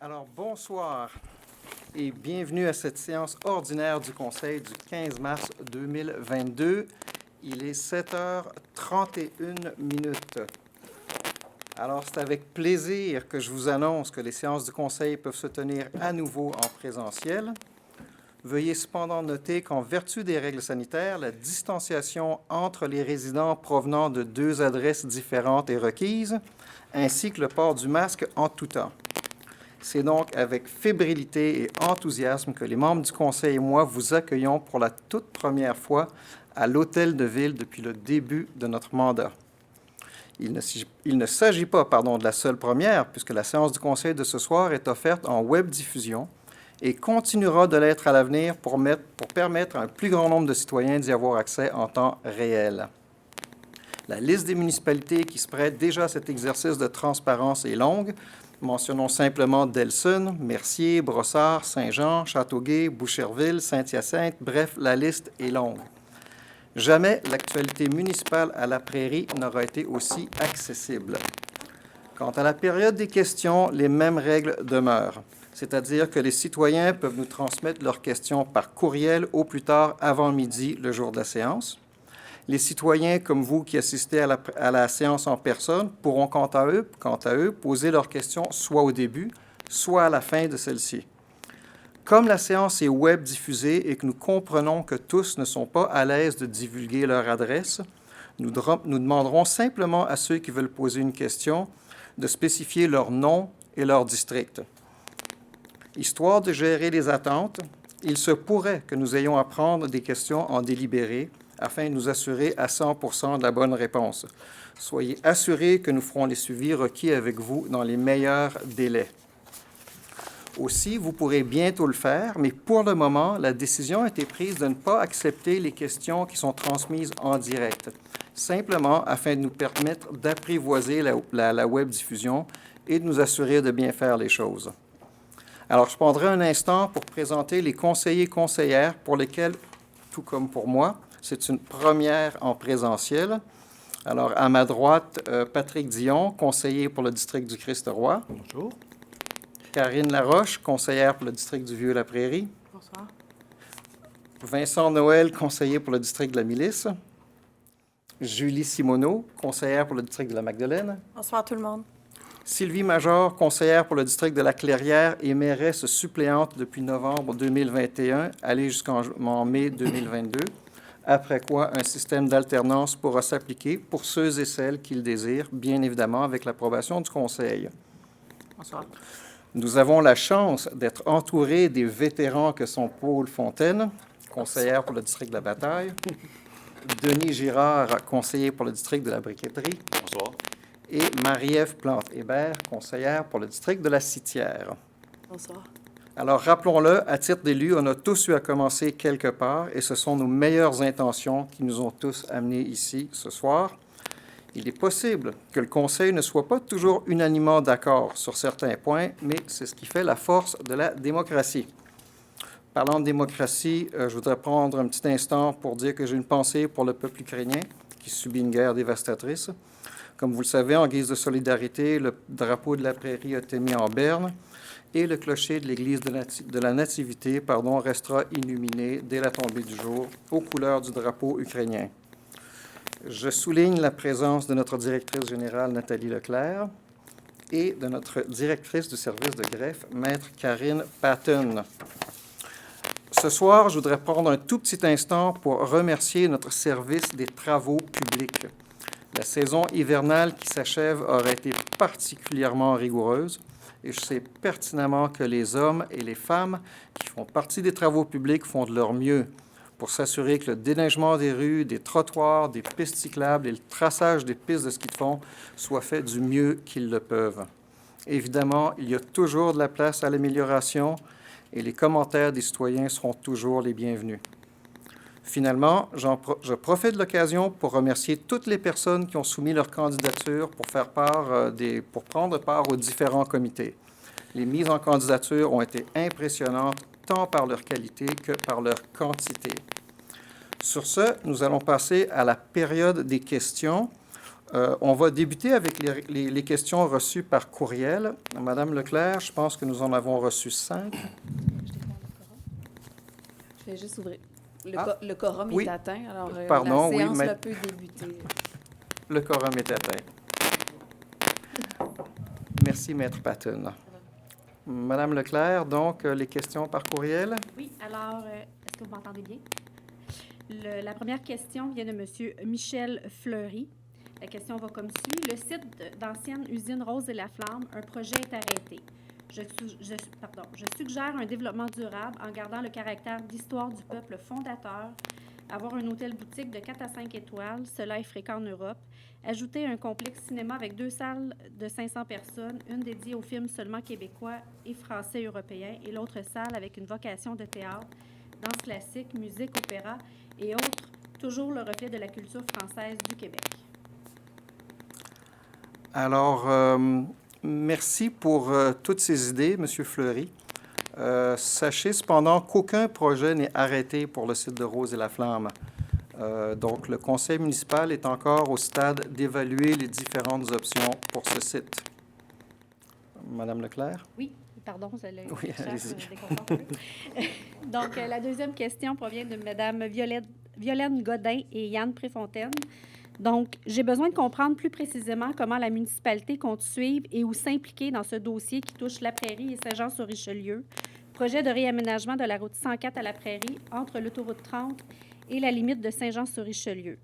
Alors, bonsoir et bienvenue à cette séance ordinaire du Conseil du 15 mars 2022. Il est 7h31 minutes. Alors, c'est avec plaisir que je vous annonce que les séances du Conseil peuvent se tenir à nouveau en présentiel. Veuillez cependant noter qu'en vertu des règles sanitaires, la distanciation entre les résidents provenant de deux adresses différentes est requise, ainsi que le port du masque en tout temps. C'est donc avec fébrilité et enthousiasme que les membres du Conseil et moi vous accueillons pour la toute première fois à l'Hôtel de Ville depuis le début de notre mandat. Il ne s'agit pas de la seule première, puisque la séance du Conseil de ce soir est offerte en web diffusion et continuera de l'être à l'avenir pour permettre à un plus grand nombre de citoyens d'y avoir accès en temps réel. La liste des municipalités qui se prêtent déjà à cet exercice de transparence est longue. Mentionnons simplement Delson, Mercier, Brossard, Saint-Jean, Châteauguay, Boucherville, Saint-Hyacinthe. Bref, la liste est longue. Jamais l'actualité municipale à la Prairie n'aura été aussi accessible. Quant à la période des questions, les mêmes règles demeurent, c'est-à-dire que les citoyens peuvent nous transmettre leurs questions par courriel au plus tard avant midi le jour de la séance. Les citoyens comme vous qui assistez à la séance en personne pourront quant à eux, poser leurs questions soit au début, soit à la fin de celle-ci. Comme la séance est web diffusée et que nous comprenons que tous ne sont pas à l'aise de divulguer leur adresse, nous demanderons simplement à ceux qui veulent poser une question de spécifier leur nom et leur district. Histoire de gérer les attentes, il se pourrait que nous ayons à prendre des questions en délibéré afin de nous assurer à 100% de la bonne réponse. Soyez assurés que nous ferons les suivis requis avec vous dans les meilleurs délais. Aussi, vous pourrez bientôt le faire, mais pour le moment, la décision a été prise de ne pas accepter les questions qui sont transmises en direct, simplement afin de nous permettre d'apprivoiser la web diffusion et de nous assurer de bien faire les choses. Alors, je prendrai un instant pour présenter les conseillers et conseillères pour lesquels, tout comme pour moi, c'est une première en présentiel. Alors, à ma droite, Patrick Dion, conseiller pour le district du Christ-Roi. Bonjour. Karine Laroche, conseillère pour le district du Vieux-la-Prairie. Bonsoir. Vincent Noël, conseiller pour le district de la Milice. Julie Simoneau, conseillère pour le district de la Magdeleine. Bonsoir tout le monde. Sylvie Major, conseillère pour le district de la Clairière et mairesse suppléante depuis novembre 2021, allée jusqu'en mai 2022. Après quoi, un système d'alternance pourra s'appliquer pour ceux et celles qui le désirent, bien évidemment avec l'approbation du Conseil. Bonsoir. Nous avons la chance d'être entourés des vétérans que sont Paul Fontaine, conseillère pour le district de la Bataille, Denis Girard, conseiller pour le district de la Briqueterie, Bonsoir. et Marie-Ève Plante-Hébert, conseillère pour le district de la Citière. Bonsoir. Alors, rappelons-le, à titre d'élu, on a tous eu à commencer quelque part et ce sont nos meilleures intentions qui nous ont tous amenés ici ce soir. Il est possible que le Conseil ne soit pas toujours unanimement d'accord sur certains points, mais c'est ce qui fait la force de la démocratie. Parlant de démocratie, je voudrais prendre un petit instant pour dire que j'ai une pensée pour le peuple ukrainien qui subit une guerre dévastatrice. Comme vous le savez, en guise de solidarité, le drapeau de la Prairie a été mis en berne et le clocher de l'église de la Nativité restera illuminé dès la tombée du jour aux couleurs du drapeau ukrainien. Je souligne la présence de notre directrice générale, Nathalie Leclerc, et de notre directrice du service de greffe, Maître Karine Patton. Ce soir, je voudrais prendre un tout petit instant pour remercier notre service des travaux publics. La saison hivernale qui s'achève aurait été particulièrement rigoureuse et je sais pertinemment que les hommes et les femmes qui font partie des travaux publics font de leur mieux pour s'assurer que le déneigement des rues, des trottoirs, des pistes cyclables et le traçage des pistes de ski de fond soient faits du mieux qu'ils le peuvent. Évidemment, il y a toujours de la place à l'amélioration et les commentaires des citoyens seront toujours les bienvenus. Finalement, je profite de l'occasion pour remercier toutes les personnes qui ont soumis leur candidature pour prendre part aux différents comités. Les mises en candidature ont été impressionnantes tant par leur qualité que par leur quantité. Sur ce, nous allons passer à la période des questions. On va débuter avec les questions reçues par courriel. Madame Leclerc, je pense que nous en avons reçu 5. Je vais juste ouvrir. Le quorum Oui. est atteint, alors Pardon, la oui, séance mais- là, peut débuter. Le quorum est atteint. Merci, Maître Patton. Madame Leclerc, donc, les questions par courriel. Oui, alors, est-ce que vous m'entendez bien? La première question vient de M. Michel Fleury. La question va comme suit. Le site d'ancienne usine Rose et la Flamme, un projet est arrêté. Je suggère un développement durable en gardant le caractère d'histoire du peuple fondateur, avoir un hôtel-boutique de 4 à 5 étoiles, cela est fréquent en Europe, ajouter un complexe cinéma avec 2 salles de 500 personnes, une dédiée aux films seulement québécois et français européens et l'autre salle avec une vocation de théâtre, danse classique, musique, opéra et autres, toujours le reflet de la culture française du Québec. Alors, merci pour toutes ces idées, M. Fleury. Sachez cependant qu'aucun projet n'est arrêté pour le site de Rose et la Flamme. Donc, le conseil municipal est encore au stade d'évaluer les différentes options pour ce site. Madame Leclerc? Oui, pardon, je l'ai Oui, allez-y. déconforte un peu. Donc, la deuxième question provient de Mme Violaine Godin et Yann Préfontaine. Donc, j'ai besoin de comprendre plus précisément comment la municipalité compte suivre et où s'impliquer dans ce dossier qui touche La Prairie et Saint-Jean-sur-Richelieu, projet de réaménagement de la route 104 à La Prairie entre l'autoroute 30 et la limite de Saint-Jean-sur-Richelieu.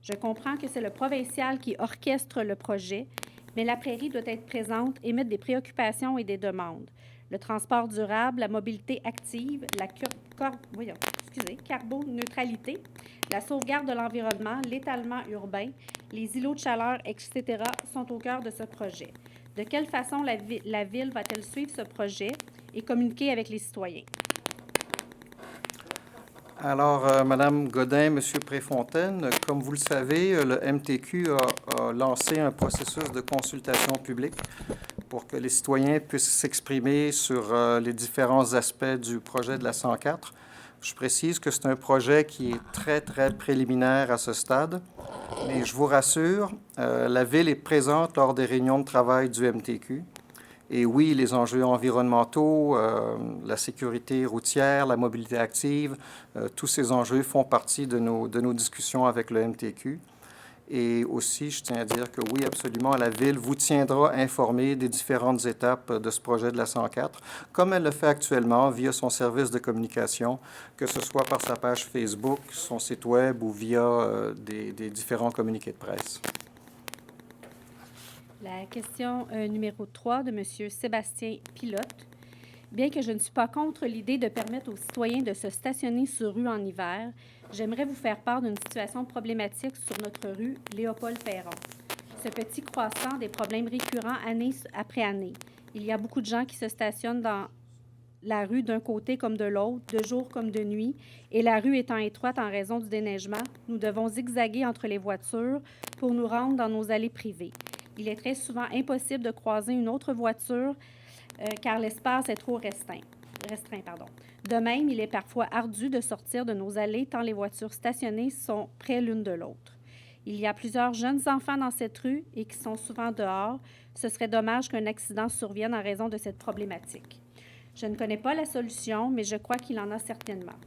Je comprends que c'est le provincial qui orchestre le projet, mais La Prairie doit être présente, émettre des préoccupations et des demandes. Le transport durable, la mobilité active, la carboneutralité, la sauvegarde de l'environnement, l'étalement urbain, les îlots de chaleur, etc. sont au cœur de ce projet. De quelle façon la Ville va-t-elle suivre ce projet et communiquer avec les citoyens? Alors, Madame Godin, Monsieur Préfontaine, comme vous le savez, le MTQ a lancé un processus de consultation publique pour que les citoyens puissent s'exprimer sur les différents aspects du projet de la 104. Je précise que c'est un projet qui est très, très préliminaire à ce stade, mais je vous rassure, la Ville est présente lors des réunions de travail du MTQ. Et oui, les enjeux environnementaux, la sécurité routière, la mobilité active, tous ces enjeux font partie de nos discussions avec le MTQ. Et aussi, je tiens à dire que oui, absolument, la Ville vous tiendra informé des différentes étapes de ce projet de la 104, comme elle le fait actuellement via son service de communication, que ce soit par sa page Facebook, son site Web ou via des différents communiqués de presse. La question numéro 3 de M. Sébastien Pilote. Bien que je ne suis pas contre l'idée de permettre aux citoyens de se stationner sur rue en hiver, j'aimerais vous faire part d'une situation problématique sur notre rue Léopold-Perron. Ce petit croissant des problèmes récurrents année après année. Il y a beaucoup de gens qui se stationnent dans la rue d'un côté comme de l'autre, de jour comme de nuit, et la rue étant étroite en raison du déneigement, nous devons zigzaguer entre les voitures pour nous rendre dans nos allées privées. Il est très souvent impossible de croiser une autre voiture car l'espace est trop restreint. De même, il est parfois ardu de sortir de nos allées tant les voitures stationnées sont près l'une de l'autre. Il y a plusieurs jeunes enfants dans cette rue et qui sont souvent dehors. Ce serait dommage qu'un accident survienne en raison de cette problématique. Je ne connais pas la solution, mais je crois qu'il en a certainement.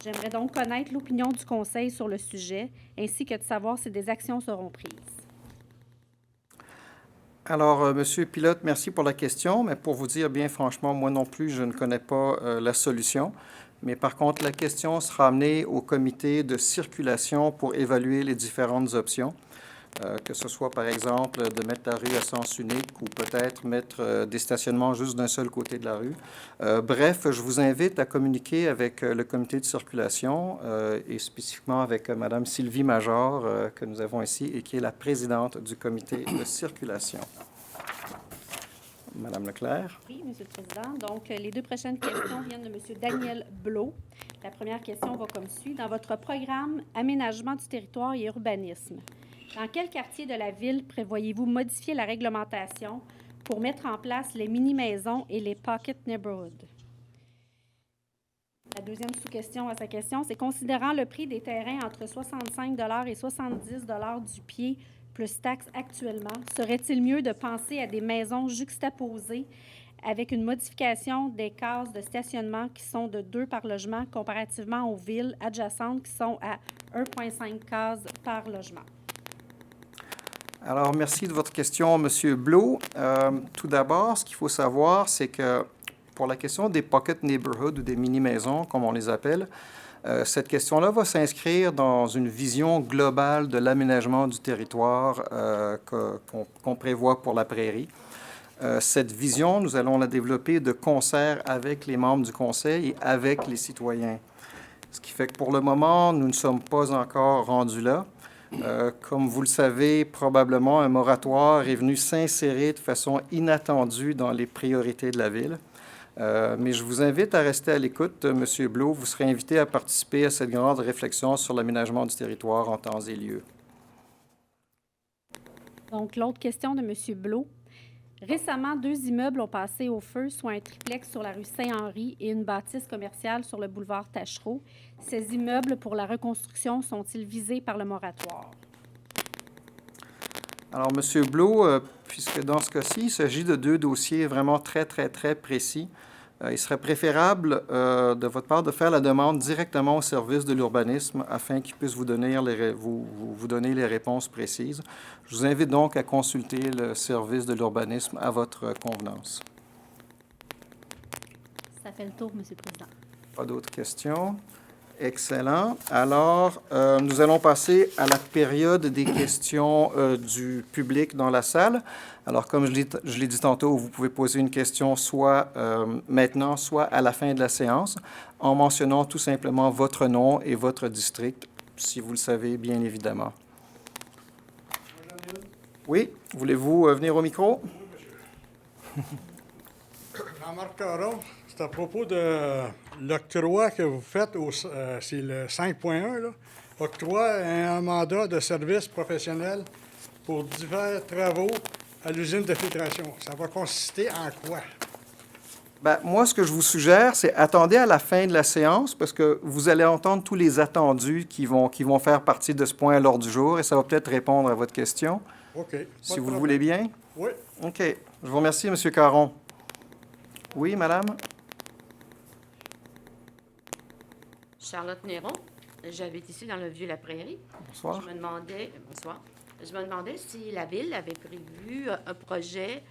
J'aimerais donc connaître l'opinion du Conseil sur le sujet, ainsi que de savoir si des actions seront prises. Alors, Monsieur Pilote, merci pour la question, mais pour vous dire bien franchement, moi non plus, je ne connais pas la solution. Mais par contre, la question sera amenée au comité de circulation pour évaluer les différentes options, que ce soit par exemple de mettre la rue à sens unique ou peut-être mettre des stationnements juste d'un seul côté de la rue. Bref, je vous invite à communiquer avec le comité de circulation et spécifiquement avec Madame Sylvie Major, que nous avons ici et qui est la présidente du comité de circulation. Madame Leclerc. Oui, Monsieur le Président. Donc, les deux prochaines questions viennent de Monsieur Daniel Blot. La première question va comme suit. Dans votre programme Aménagement du territoire et urbanisme, dans quel quartier de la Ville prévoyez-vous modifier la réglementation pour mettre en place les mini-maisons et les pocket neighborhoods? La deuxième sous-question à sa question, c'est considérant le prix des terrains entre 65 $ et 70 $ du pied, plus taxes actuellement, serait-il mieux de penser à des maisons juxtaposées avec une modification des cases de stationnement qui sont de 2 par logement comparativement aux villes adjacentes qui sont à 1,5 cases par logement? Alors, merci de votre question, M. Blot. Tout d'abord, ce qu'il faut savoir, c'est que pour la question des pocket neighborhoods ou des mini-maisons, comme on les appelle, cette question-là va s'inscrire dans une vision globale de l'aménagement du territoire qu'on prévoit pour la prairie. Cette vision, nous allons la développer de concert avec les membres du Conseil et avec les citoyens. Ce qui fait que pour le moment, nous ne sommes pas encore rendus là. Comme vous le savez, probablement, un moratoire est venu s'insérer de façon inattendue dans les priorités de la Ville. Mais je vous invite à rester à l'écoute, M. Blot. Vous serez invité à participer à cette grande réflexion sur l'aménagement du territoire en temps et lieu. Donc, l'autre question de M. Blot. Récemment, 2 immeubles ont passé au feu, soit un triplex sur la rue Saint-Henri et une bâtisse commerciale sur le boulevard Tachereau. Ces immeubles pour la reconstruction sont-ils visés par le moratoire? Alors, M. Blot, puisque dans ce cas-ci, il s'agit de 2 dossiers vraiment très précis, il serait préférable de votre part de faire la demande directement au service de l'urbanisme afin qu'il puisse vous donner les réponses précises. Je vous invite donc à consulter le service de l'urbanisme à votre convenance. Ça fait le tour, M. le Président. Pas d'autres questions? Excellent. Alors, nous allons passer à la période des questions du public dans la salle. Alors, comme je l'ai dit tantôt, vous pouvez poser une question soit maintenant, soit à la fin de la séance, en mentionnant tout simplement votre nom et votre district, si vous le savez, bien évidemment. Oui, voulez-vous venir au micro? Oui, monsieur. Jean-Marc Caron, c'est à propos de l'octroi que vous faites, c'est le 5.1, là. Octroi un mandat de service professionnel pour divers travaux à l'usine de filtration. Ça va consister en quoi? Bien, moi, ce que je vous suggère, c'est attendez à la fin de la séance parce que vous allez entendre tous les attendus qui vont faire partie de ce point à l'ordre du jour et ça va peut-être répondre à votre question. OK. Si vous le voulez bien. Oui. OK. Je vous remercie, M. Caron. Oui, madame? Charlotte Néron. J'habite ici dans le Vieux-la-Prairie. Bonsoir. Bonsoir. Je me demandais si la Ville avait prévu un projet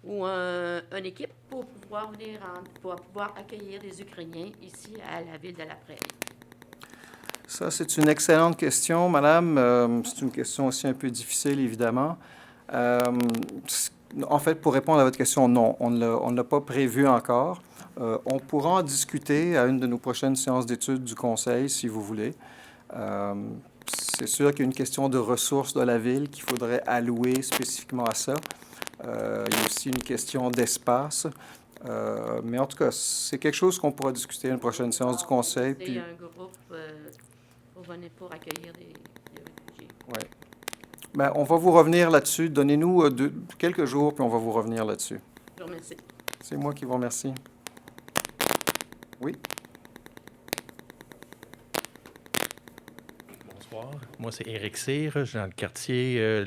ou une équipe pour pouvoir accueillir des Ukrainiens ici à la Ville de la Prairie. Ça, c'est une excellente question, madame. C'est une question aussi un peu difficile, évidemment. En fait, pour répondre à votre question, non, on ne l'a pas prévu encore. On pourra en discuter à une de nos prochaines séances d'études du Conseil, si vous voulez. C'est sûr qu'il y a une question de ressources de la Ville qu'il faudrait allouer spécifiquement à ça. Il y a aussi une question d'espace. Mais en tout cas, c'est quelque chose qu'on pourra discuter à une prochaine séance du Conseil. Il y a un groupe pour accueillir des réfugiés. Oui. Bien, on va vous revenir là-dessus. Donnez-nous quelques jours, puis on va vous revenir là-dessus. Je vous remercie. C'est moi qui vous remercie. Oui. Bonsoir. Moi, c'est Éric Cyr. Je suis dans le quartier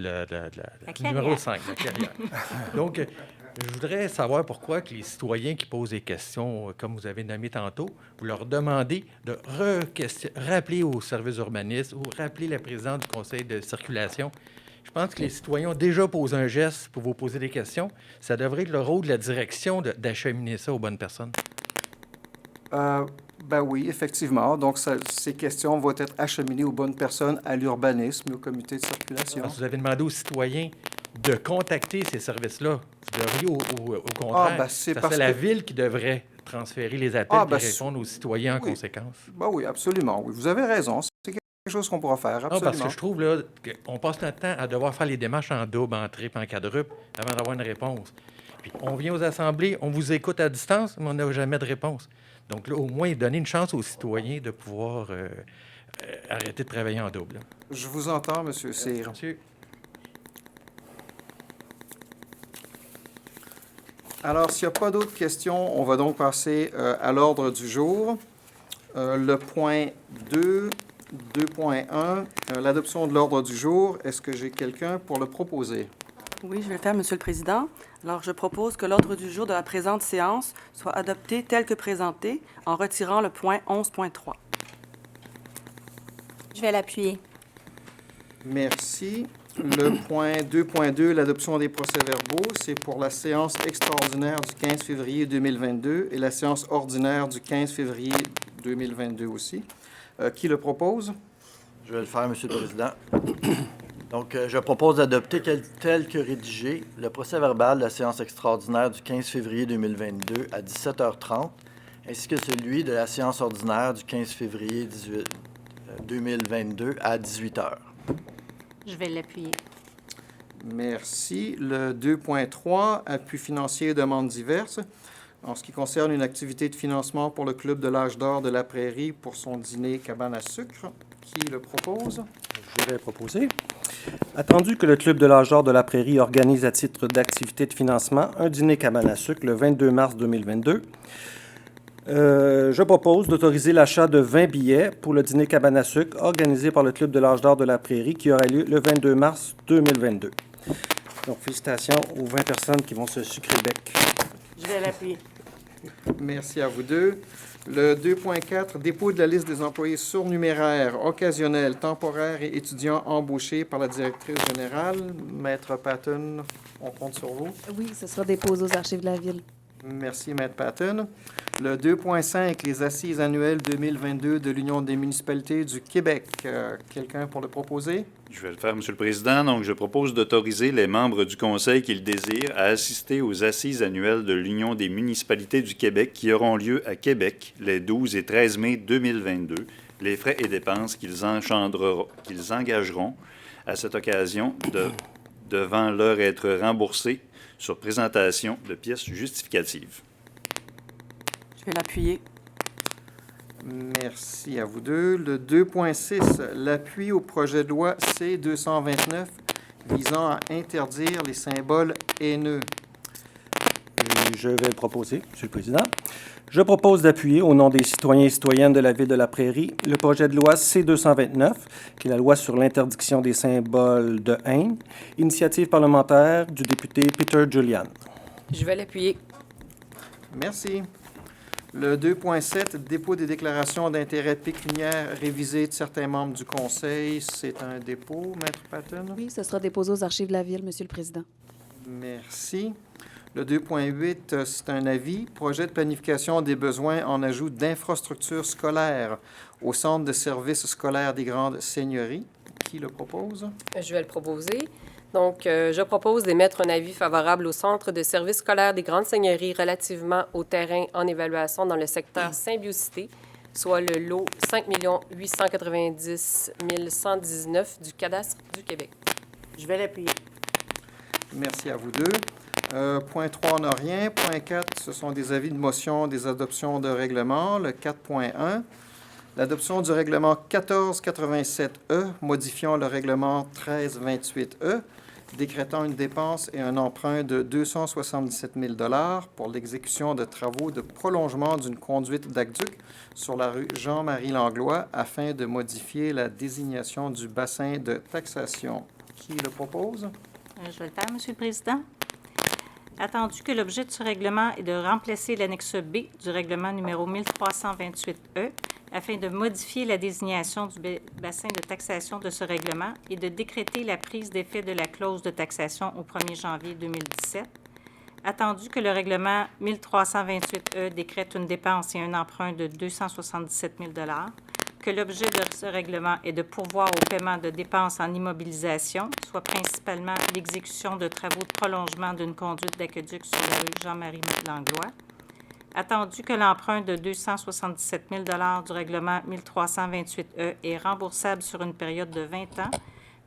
numéro 5, la Clairière. Donc, je voudrais savoir pourquoi que les citoyens qui posent des questions, comme vous avez nommé tantôt, vous leur demandez de rappeler au service urbaniste ou rappeler la présidente du conseil de circulation. Je pense que les citoyens ont déjà posé un geste pour vous poser des questions. Ça devrait être le rôle de la direction d'acheminer ça aux bonnes personnes. Ben oui, effectivement. Donc, ces questions vont être acheminées aux bonnes personnes, à l'urbanisme et au comité de circulation. Parce que vous avez demandé aux citoyens de contacter ces services-là. Vous devriez, au contraire, c'est la Ville qui devrait transférer les appels et répondre aux citoyens en conséquence. Ben oui, absolument. Oui, vous avez raison. C'est quelque chose qu'on pourra faire, absolument. Non, parce que je trouve là, qu'on passe notre temps à devoir faire les démarches en double, en triple, en quadruple avant d'avoir une réponse. Puis on vient aux assemblées, on vous écoute à distance, mais on n'a jamais de réponse. Donc là, au moins, donner une chance aux citoyens de pouvoir arrêter de travailler en double. Là. Je vous entends, M. Cyr. Monsieur. Alors, s'il n'y a pas d'autres questions, on va donc passer à l'ordre du jour. Le point 2, 2.1, l'adoption de l'ordre du jour. Est-ce que j'ai quelqu'un pour le proposer? Oui, je vais le faire, Monsieur le Président. Alors, je propose que l'ordre du jour de la présente séance soit adopté tel que présenté, en retirant le point 11.3. Je vais l'appuyer. Merci. Le point 2.2, l'adoption des procès-verbaux, c'est pour la séance extraordinaire du 15 février 2022 et la séance ordinaire du 15 février 2022 aussi. Qui le propose? Je vais le faire, Monsieur le Président. Donc, je propose d'adopter tel que rédigé le procès-verbal de la séance extraordinaire du 15 février 2022 à 17h30, ainsi que celui de la séance ordinaire du 15 février 2022 à 18h. Je vais l'appuyer. Merci. Le 2.3, appui financier et demandes diverses. En ce qui concerne une activité de financement pour le Club de l'Âge d'Or de la Prairie pour son dîner cabane à sucre. Qui le propose? Je vais proposer. Attendu que le Club de l'Âge d'Or de la Prairie organise à titre d'activité de financement un dîner cabane à sucre le 22 mars 2022, je propose d'autoriser l'achat de 20 billets pour le dîner cabane à sucre organisé par le Club de l'Âge d'Or de la Prairie qui aura lieu le 22 mars 2022. Donc, félicitations aux 20 personnes qui vont se sucrer le bec. Je vais l'appuyer. Merci à vous deux. Le 2.4, dépôt de la liste des employés surnuméraires, occasionnels, temporaires et étudiants embauchés par la directrice générale. Maître Patton, on compte sur vous. Oui, ce sera déposé aux archives de la Ville. Merci, Maître Patton. Le 2.5, les assises annuelles 2022 de l'Union des municipalités du Québec. Quelqu'un pour le proposer? Je vais le faire, Monsieur le Président. Donc, je propose d'autoriser les membres du Conseil qui le désirent à assister aux assises annuelles de l'Union des municipalités du Québec qui auront lieu à Québec les 12 et 13 mai 2022. Les frais et dépenses qu'ils engageront à cette occasion devant leur être remboursés sur présentation de pièces justificatives. Je vais l'appuyer. Merci à vous deux. Le 2.6, l'appui au projet de loi C-229 visant à interdire les symboles haineux. Je vais le proposer, Monsieur le Président. Je propose d'appuyer, au nom des citoyens et citoyennes de la Ville de la Prairie, le projet de loi C-229, qui est la loi sur l'interdiction des symboles de haine, initiative parlementaire du député Peter Julian. Je vais l'appuyer. Merci. Le 2.7, dépôt des déclarations d'intérêt pécuniaire révisées de certains membres du Conseil. C'est un dépôt, Maître Patton? Oui, ce sera déposé aux archives de la Ville, Monsieur le Président. Merci. Le 2.8, c'est un avis. Projet de planification des besoins en ajout d'infrastructures scolaires au Centre de services scolaires des Grandes Seigneuries. Qui le propose? Je vais le proposer. Donc, je propose d'émettre un avis favorable au Centre de services scolaires des Grandes Seigneuries relativement au terrain en évaluation dans le secteur Saint-Biocité, soit le lot 5 890 119 du cadastre du Québec. Je vais l'appuyer. Merci à vous deux. Point 3, on n'a rien. Point 4, ce sont des avis de motion, des adoptions de règlement. Le 4.1, l'adoption du règlement 1487E, modifiant le règlement 1328E, décrétant une dépense et un emprunt de 277 000 $ pour l'exécution de travaux de prolongement d'une conduite d'aqueduc sur la rue Jean-Marie Langlois afin de modifier la désignation du bassin de taxation. Qui le propose? Je vais le faire, Monsieur le Président. Attendu que l'objet de ce règlement est de remplacer l'annexe B du règlement numéro 1328E afin de modifier la désignation du bassin de taxation de ce règlement et de décréter la prise d'effet de la clause de taxation au 1er janvier 2017. Attendu que le règlement 1328E décrète une dépense et un emprunt de 277 000 $, que l'objet de ce règlement est de pourvoir au paiement de dépenses en immobilisation, soit principalement l'exécution de travaux de prolongement d'une conduite d'aqueduc sur la rue Jean-Marie Langlois. Attendu que l'emprunt de 277 000 $ du règlement 1328E est remboursable sur une période de 20 ans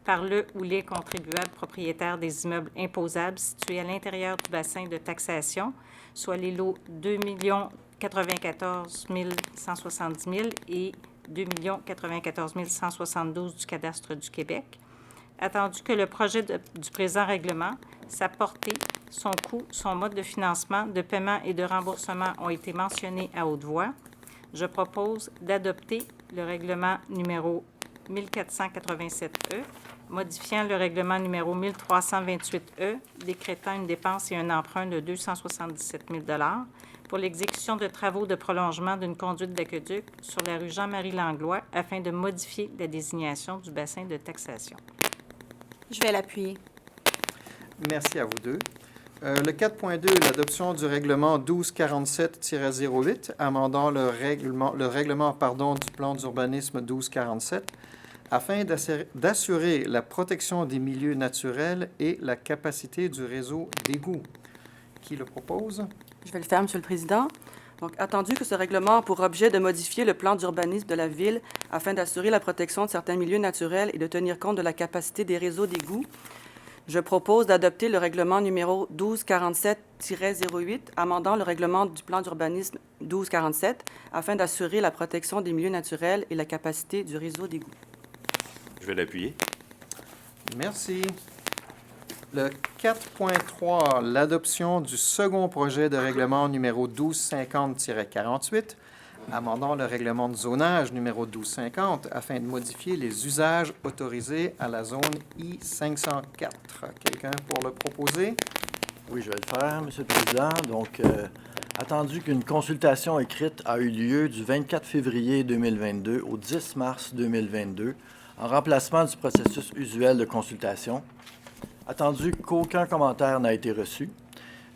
par le ou les contribuables propriétaires des immeubles imposables situés à l'intérieur du bassin de taxation, soit les lots 2 094 170 000 et 2 094 172 du cadastre du Québec. Attendu que le projet du présent règlement, sa portée, son coût, son mode de financement, de paiement et de remboursement ont été mentionnés à haute voix, je propose d'adopter le règlement numéro 1487E, modifiant le règlement numéro 1328E, décrétant une dépense et un emprunt de 277 000 pour l'exécution de travaux de prolongement d'une conduite d'aqueduc sur la rue Jean-Marie Langlois afin de modifier la désignation du bassin de taxation. Je vais l'appuyer. Merci à vous deux. Le 4.2, l'adoption du règlement 1247-08, amendant le règlement du plan d'urbanisme 1247, afin d'assurer la protection des milieux naturels et la capacité du réseau d'égouts. Qui le propose? Je vais le faire, Monsieur le Président. Donc, attendu que ce règlement a pour objet de modifier le plan d'urbanisme de la Ville afin d'assurer la protection de certains milieux naturels et de tenir compte de la capacité des réseaux d'égouts, je propose d'adopter le règlement numéro 1247-08, amendant le règlement du plan d'urbanisme 1247 afin d'assurer la protection des milieux naturels et la capacité du réseau d'égouts. Je vais l'appuyer. Merci. Le 4.3, l'adoption du second projet de règlement numéro 1250-48, amendant le règlement de zonage numéro 1250 afin de modifier les usages autorisés à la zone I-504. Quelqu'un pour le proposer? Oui, je vais le faire, Monsieur le Président. Donc, attendu qu'une consultation écrite a eu lieu du 24 février 2022 au 10 mars 2022, en remplacement du processus usuel de consultation, attendu qu'aucun commentaire n'a été reçu,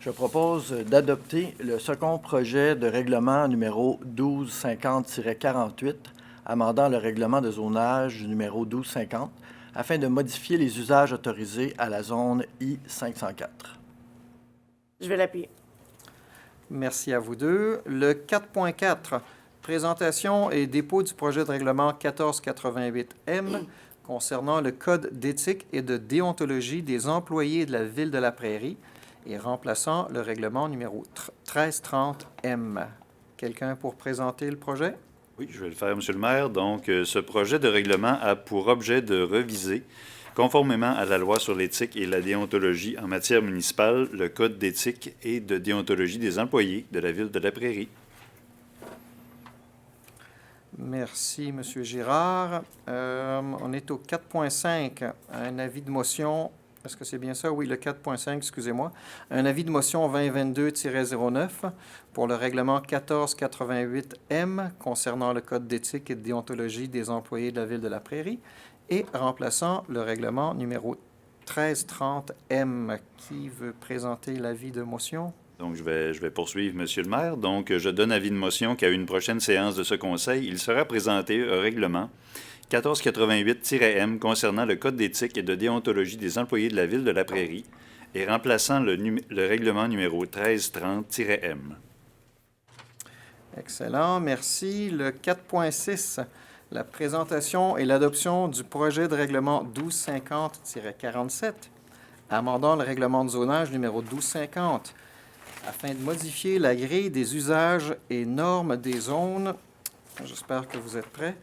je propose d'adopter le second projet de règlement numéro 1250-48, amendant le règlement de zonage numéro 1250, afin de modifier les usages autorisés à la zone I-504. Je vais l'appuyer. Merci à vous deux. Le 4.4, présentation et dépôt du projet de règlement 1488M concernant le Code d'éthique et de déontologie des employés de la Ville de la Prairie et remplaçant le règlement numéro 1330M. Quelqu'un pour présenter le projet? Oui, je vais le faire, Monsieur le maire. Donc, ce projet de règlement a pour objet de reviser, conformément à la loi sur l'éthique et la déontologie en matière municipale, le Code d'éthique et de déontologie des employés de la Ville de la Prairie. Merci, M. Girard. On est au 4.5, un avis de motion. Est-ce que c'est bien ça? Oui, le 4.5, excusez-moi. Un avis de motion 2022-09 pour le règlement 1488M concernant le Code d'éthique et de déontologie des employés de la Ville de la Prairie et remplaçant le règlement numéro 1330M. Qui veut présenter l'avis de motion? Donc, je vais poursuivre, Monsieur le maire. Donc, je donne avis de motion qu'à une prochaine séance de ce Conseil, il sera présenté un règlement 1488-M concernant le Code d'éthique et de déontologie des employés de la Ville de la Prairie et remplaçant le règlement numéro 1330-M. Excellent, merci. Le 4.6, la présentation et l'adoption du projet de règlement 1250-47, amendant le règlement de zonage numéro 1250, afin de modifier la grille des usages et normes des zones. J'espère que vous êtes prêts.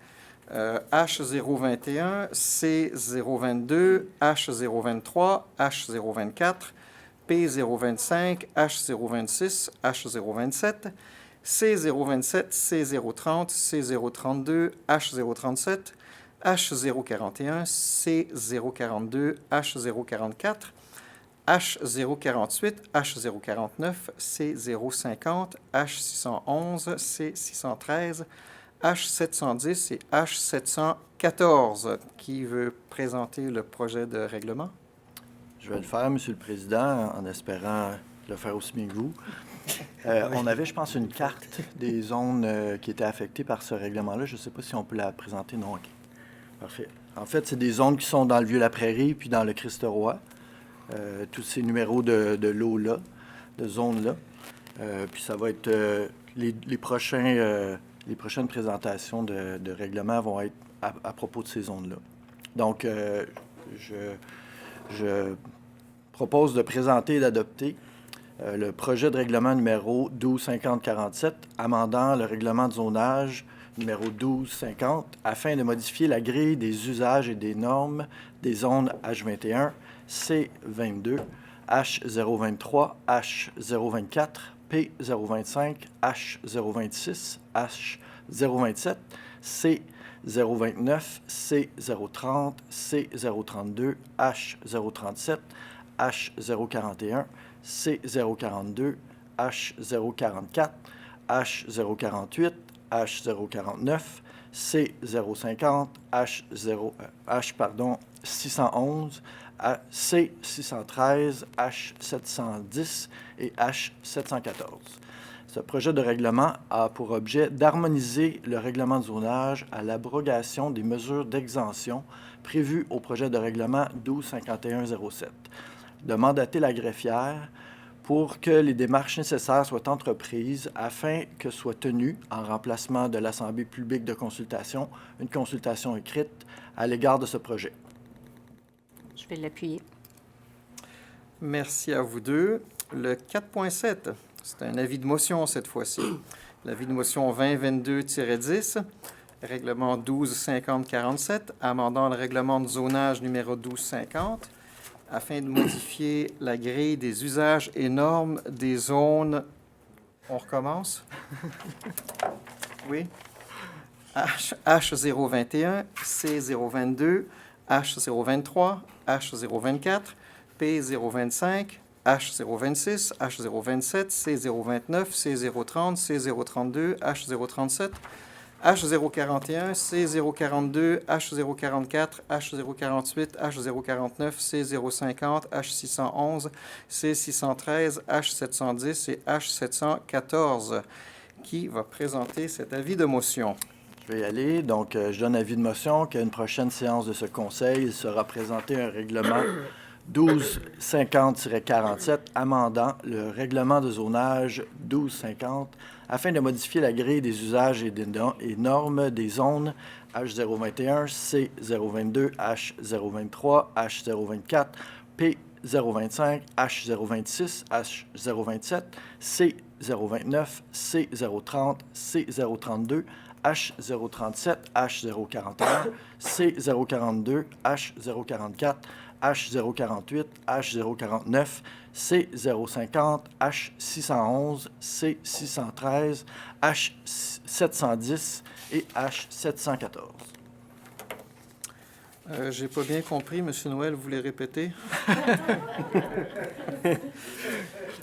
H021, C022, H023, H024, P025, H026, H027, C027, C030, C032, H037, H041, C042, H044, H048, H049, C050, H611, C613, H710 et H714. Qui veut présenter le projet de règlement? Je vais le faire, Monsieur le Président, en espérant le faire aussi bien que vous. On avait, je pense, une carte des zones qui étaient affectées par ce règlement-là. Je ne sais pas si on peut la présenter. Non, OK. Parfait. En fait, c'est des zones qui sont dans le Vieux-la-Prairie puis dans le Christ-Roi. Tous ces numéros de lots-là, de zones-là. Puis ça va être les prochaines présentations de règlements vont être à propos de ces zones-là. Donc, je propose de présenter et d'adopter le projet de règlement numéro 1250-47, amendant le règlement de zonage numéro 1250 afin de modifier la grille des usages et des normes des zones H21, C22, H023, H024, P025, H026, H027, C029, C030, C032, H037, H041, C042, H044, H048, H049, C050, H611, C613, H710 et H714. Ce projet de règlement a pour objet d'harmoniser le règlement de zonage à l'abrogation des mesures d'exemption prévues au projet de règlement 125107, de mandater la greffière pour que les démarches nécessaires soient entreprises afin que soit tenue, en remplacement de l'Assemblée publique de consultation, une consultation écrite à l'égard de ce projet. Je vais l'appuyer. Merci à vous deux. Le 4.7, c'est un avis de motion cette fois-ci. L'avis de motion 2022-10, règlement 1250-47, amendant le règlement de zonage numéro 1250, afin de modifier la grille des usages et normes des zones. On recommence? Oui? H021, C022, H023, H024, P025, H026, H027, C029, C030, C032, H037, H041, C042, H044, H048, H049, C050, H611, C613, H710 et H714. Qui va présenter cet avis de motion? Je vais y aller. Donc, je donne avis de motion qu'à une prochaine séance de ce Conseil, il sera présenté un règlement 1250-47 amendant le règlement de zonage 1250 afin de modifier la grille des usages et normes des zones H021, C022, H023, H024, P025, H026, H027, C029, C030, C032, H037, H041, C042, H044, H048, H049, C050, H611, C613, H710 et H714. J'ai pas bien compris, M. Noël, vous voulez répéter?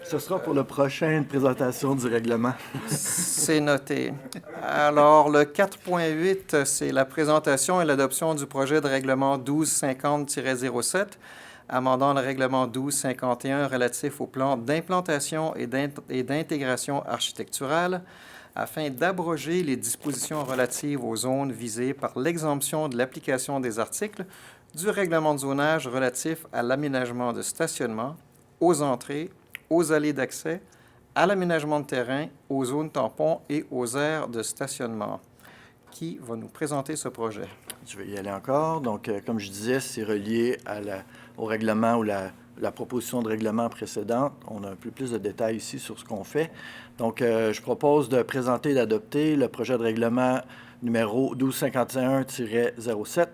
Ce sera pour la prochaine présentation du règlement. C'est noté. Alors, le 4.8, c'est la présentation et l'adoption du projet de règlement 1250-07, amendant le règlement 1251 relatif au plan d'implantation et d'intégration architecturale, afin d'abroger les dispositions relatives aux zones visées par l'exemption de l'application des articles du règlement de zonage relatif à l'aménagement de stationnement, aux entrées, aux allées d'accès, à l'aménagement de terrain, aux zones tampons et aux aires de stationnement. Qui va nous présenter ce projet? Je vais y aller encore. Donc, comme je disais, c'est relié au règlement ou la proposition de règlement précédente. On a un peu plus de détails ici sur ce qu'on fait. Donc, je propose de présenter et d'adopter le projet de règlement numéro 1251-07,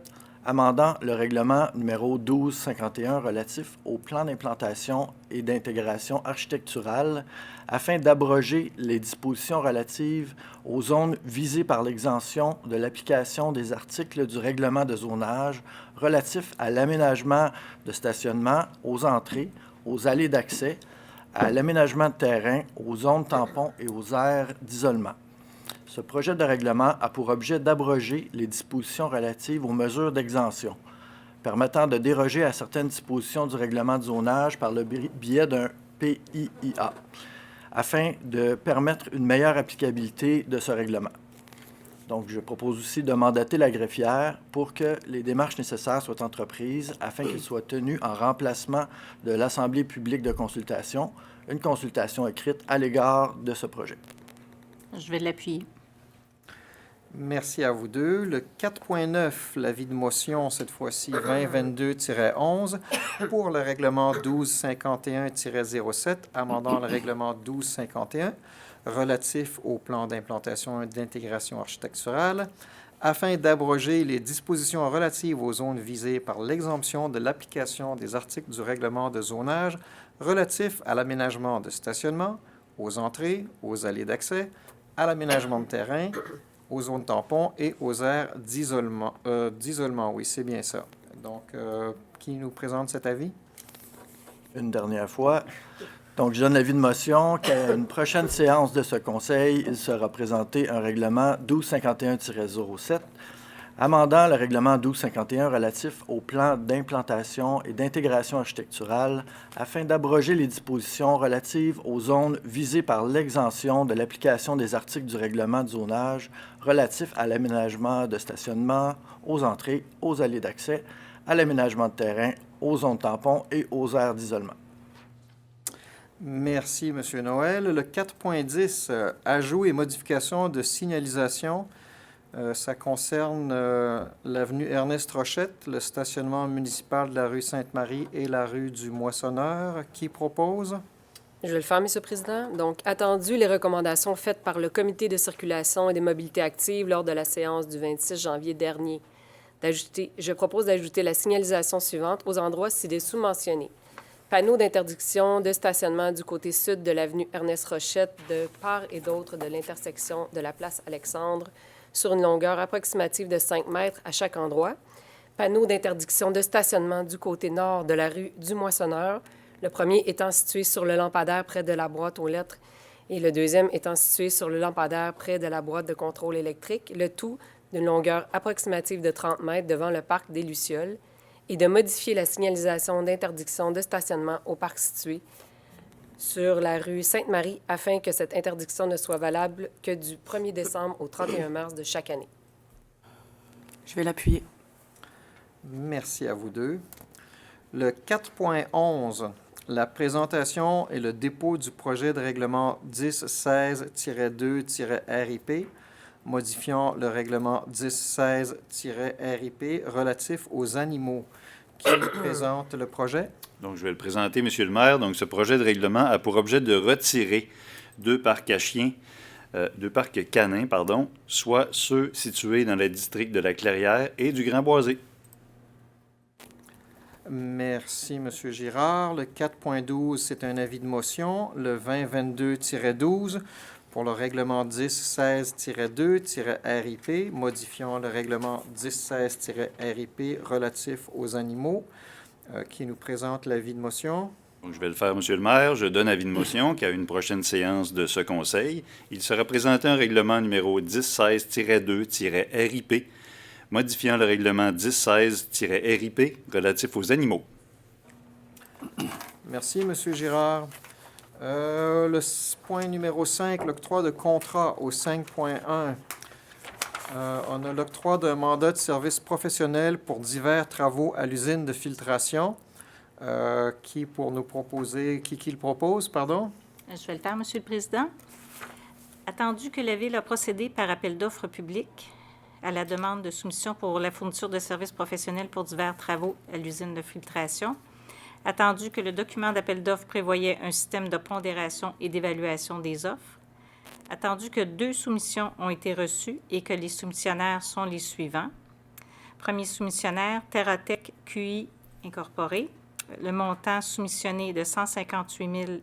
amendant le règlement numéro 1251 relatif au plan d'implantation et d'intégration architecturale afin d'abroger les dispositions relatives aux zones visées par l'exemption de l'application des articles du règlement de zonage relatif à l'aménagement de stationnement, aux entrées, aux allées d'accès, à l'aménagement de terrain, aux zones tampons et aux aires d'isolement. Ce projet de règlement a pour objet d'abroger les dispositions relatives aux mesures d'exemption, permettant de déroger à certaines dispositions du règlement de zonage par le biais d'un PIIA, afin de permettre une meilleure applicabilité de ce règlement. Donc, je propose aussi de mandater la greffière pour que les démarches nécessaires soient entreprises afin qu'elles soient tenues en remplacement de l'Assemblée publique de consultation, une consultation écrite à l'égard de ce projet. Je vais l'appuyer. Merci à vous deux. Le 4.9, l'avis de motion, cette fois-ci 2022-11, pour le règlement 1251-07, amendant le règlement 1251, relatif au plan d'implantation et d'intégration architecturale, afin d'abroger les dispositions relatives aux zones visées par l'exemption de l'application des articles du règlement de zonage relatif à l'aménagement de stationnement, aux entrées, aux allées d'accès, à l'aménagement de terrain, aux zones tampons et aux aires d'isolement. Oui, c'est bien ça. Donc, qui nous présente cet avis? Une dernière fois. Donc, je donne l'avis de motion qu'à une prochaine séance de ce Conseil, il sera présenté un règlement 1251-07 amendant le règlement 1251 relatif au plan d'implantation et d'intégration architecturale afin d'abroger les dispositions relatives aux zones visées par l'exemption de l'application des articles du règlement de zonage relatif à l'aménagement de stationnement, aux entrées, aux allées d'accès, à l'aménagement de terrain, aux zones tampons et aux aires d'isolement. Merci, M. Noël. Le 4.10, ajout et modification de signalisation. Ça concerne l'avenue Ernest Rochette, le stationnement municipal de la rue Sainte-Marie et la rue du Moissonneur. Qui propose? Je vais le faire, M. le Président. Donc, attendu les recommandations faites par le Comité de circulation et des mobilités actives lors de la séance du 26 janvier dernier, je propose d'ajouter la signalisation suivante aux endroits ci-dessous mentionnés. Panneaux d'interdiction de stationnement du côté sud de l'avenue Ernest Rochette de part et d'autre de l'intersection de la place Alexandre sur une longueur approximative de 5 mètres à chaque endroit. Panneaux d'interdiction de stationnement du côté nord de la rue du Moissonneur, le premier étant situé sur le lampadaire près de la boîte aux lettres et le deuxième étant situé sur le lampadaire près de la boîte de contrôle électrique, le tout d'une longueur approximative de 30 mètres devant le parc des Lucioles, et de modifier la signalisation d'interdiction de stationnement au parc situé sur la rue Sainte-Marie afin que cette interdiction ne soit valable que du 1er décembre au 31 mars de chaque année. Je vais l'appuyer. Merci à vous deux. Le 4.11, la présentation et le dépôt du projet de règlement 1016-2-RIP, modifiant le règlement 1016-RIP relatif aux animaux. Qui présente le projet? Donc, je vais le présenter, M. le maire. Donc, ce projet de règlement a pour objet de retirer deux parcs canins, soit ceux situés dans le district de la Clairière et du Grand Boisé. Merci, M. Girard. Le 4.12, c'est un avis de motion. Le 2022-12, pour le règlement 1016-2-RIP, modifiant le règlement 1016-RIP relatif aux animaux. Qui nous présente l'avis de motion? Donc, je vais le faire, M. le maire. Je donne avis de motion qu'à une prochaine séance de ce Conseil, il sera présenté un règlement numéro 1016-2-RIP, modifiant le règlement 1016-RIP relatif aux animaux. Merci, M. Girard. Le point numéro 5, l'octroi de contrat au 5.1. On a l'octroi d'un mandat de service professionnel pour divers travaux à l'usine de filtration. Qui le propose, pardon? Je vais le faire, M. le Président. Attendu que la Ville a procédé par appel d'offres public à la demande de soumission pour la fourniture de services professionnels pour divers travaux à l'usine de filtration, attendu que le document d'appel d'offres prévoyait un système de pondération et d'évaluation des offres, attendu que 2 soumissions ont été reçues et que les soumissionnaires sont les suivants. Premier soumissionnaire, TerraTech QI Incorporé. Le montant soumissionné de 158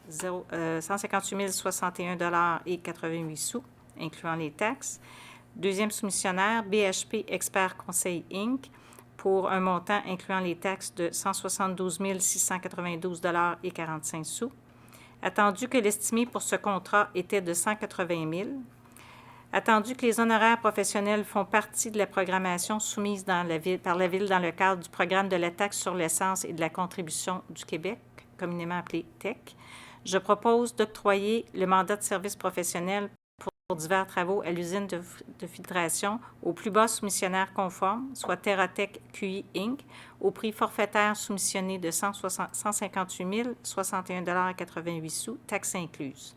061,88 $, incluant les taxes. Deuxième soumissionnaire, BHP Expert Conseil Inc., pour un montant incluant les taxes de 172 692,45 $. Attendu que l'estimé pour ce contrat était de 180 000 $. Attendu que les honoraires professionnels font partie de la programmation soumise par la Ville dans le cadre du programme de la taxe sur l'essence et de la contribution du Québec, communément appelé TEC, je propose d'octroyer le mandat de service professionnel pour divers travaux à l'usine de filtration au plus bas soumissionnaire conforme, soit TerraTech QI Inc., au prix forfaitaire soumissionné de 158 061,88 $, taxes incluses.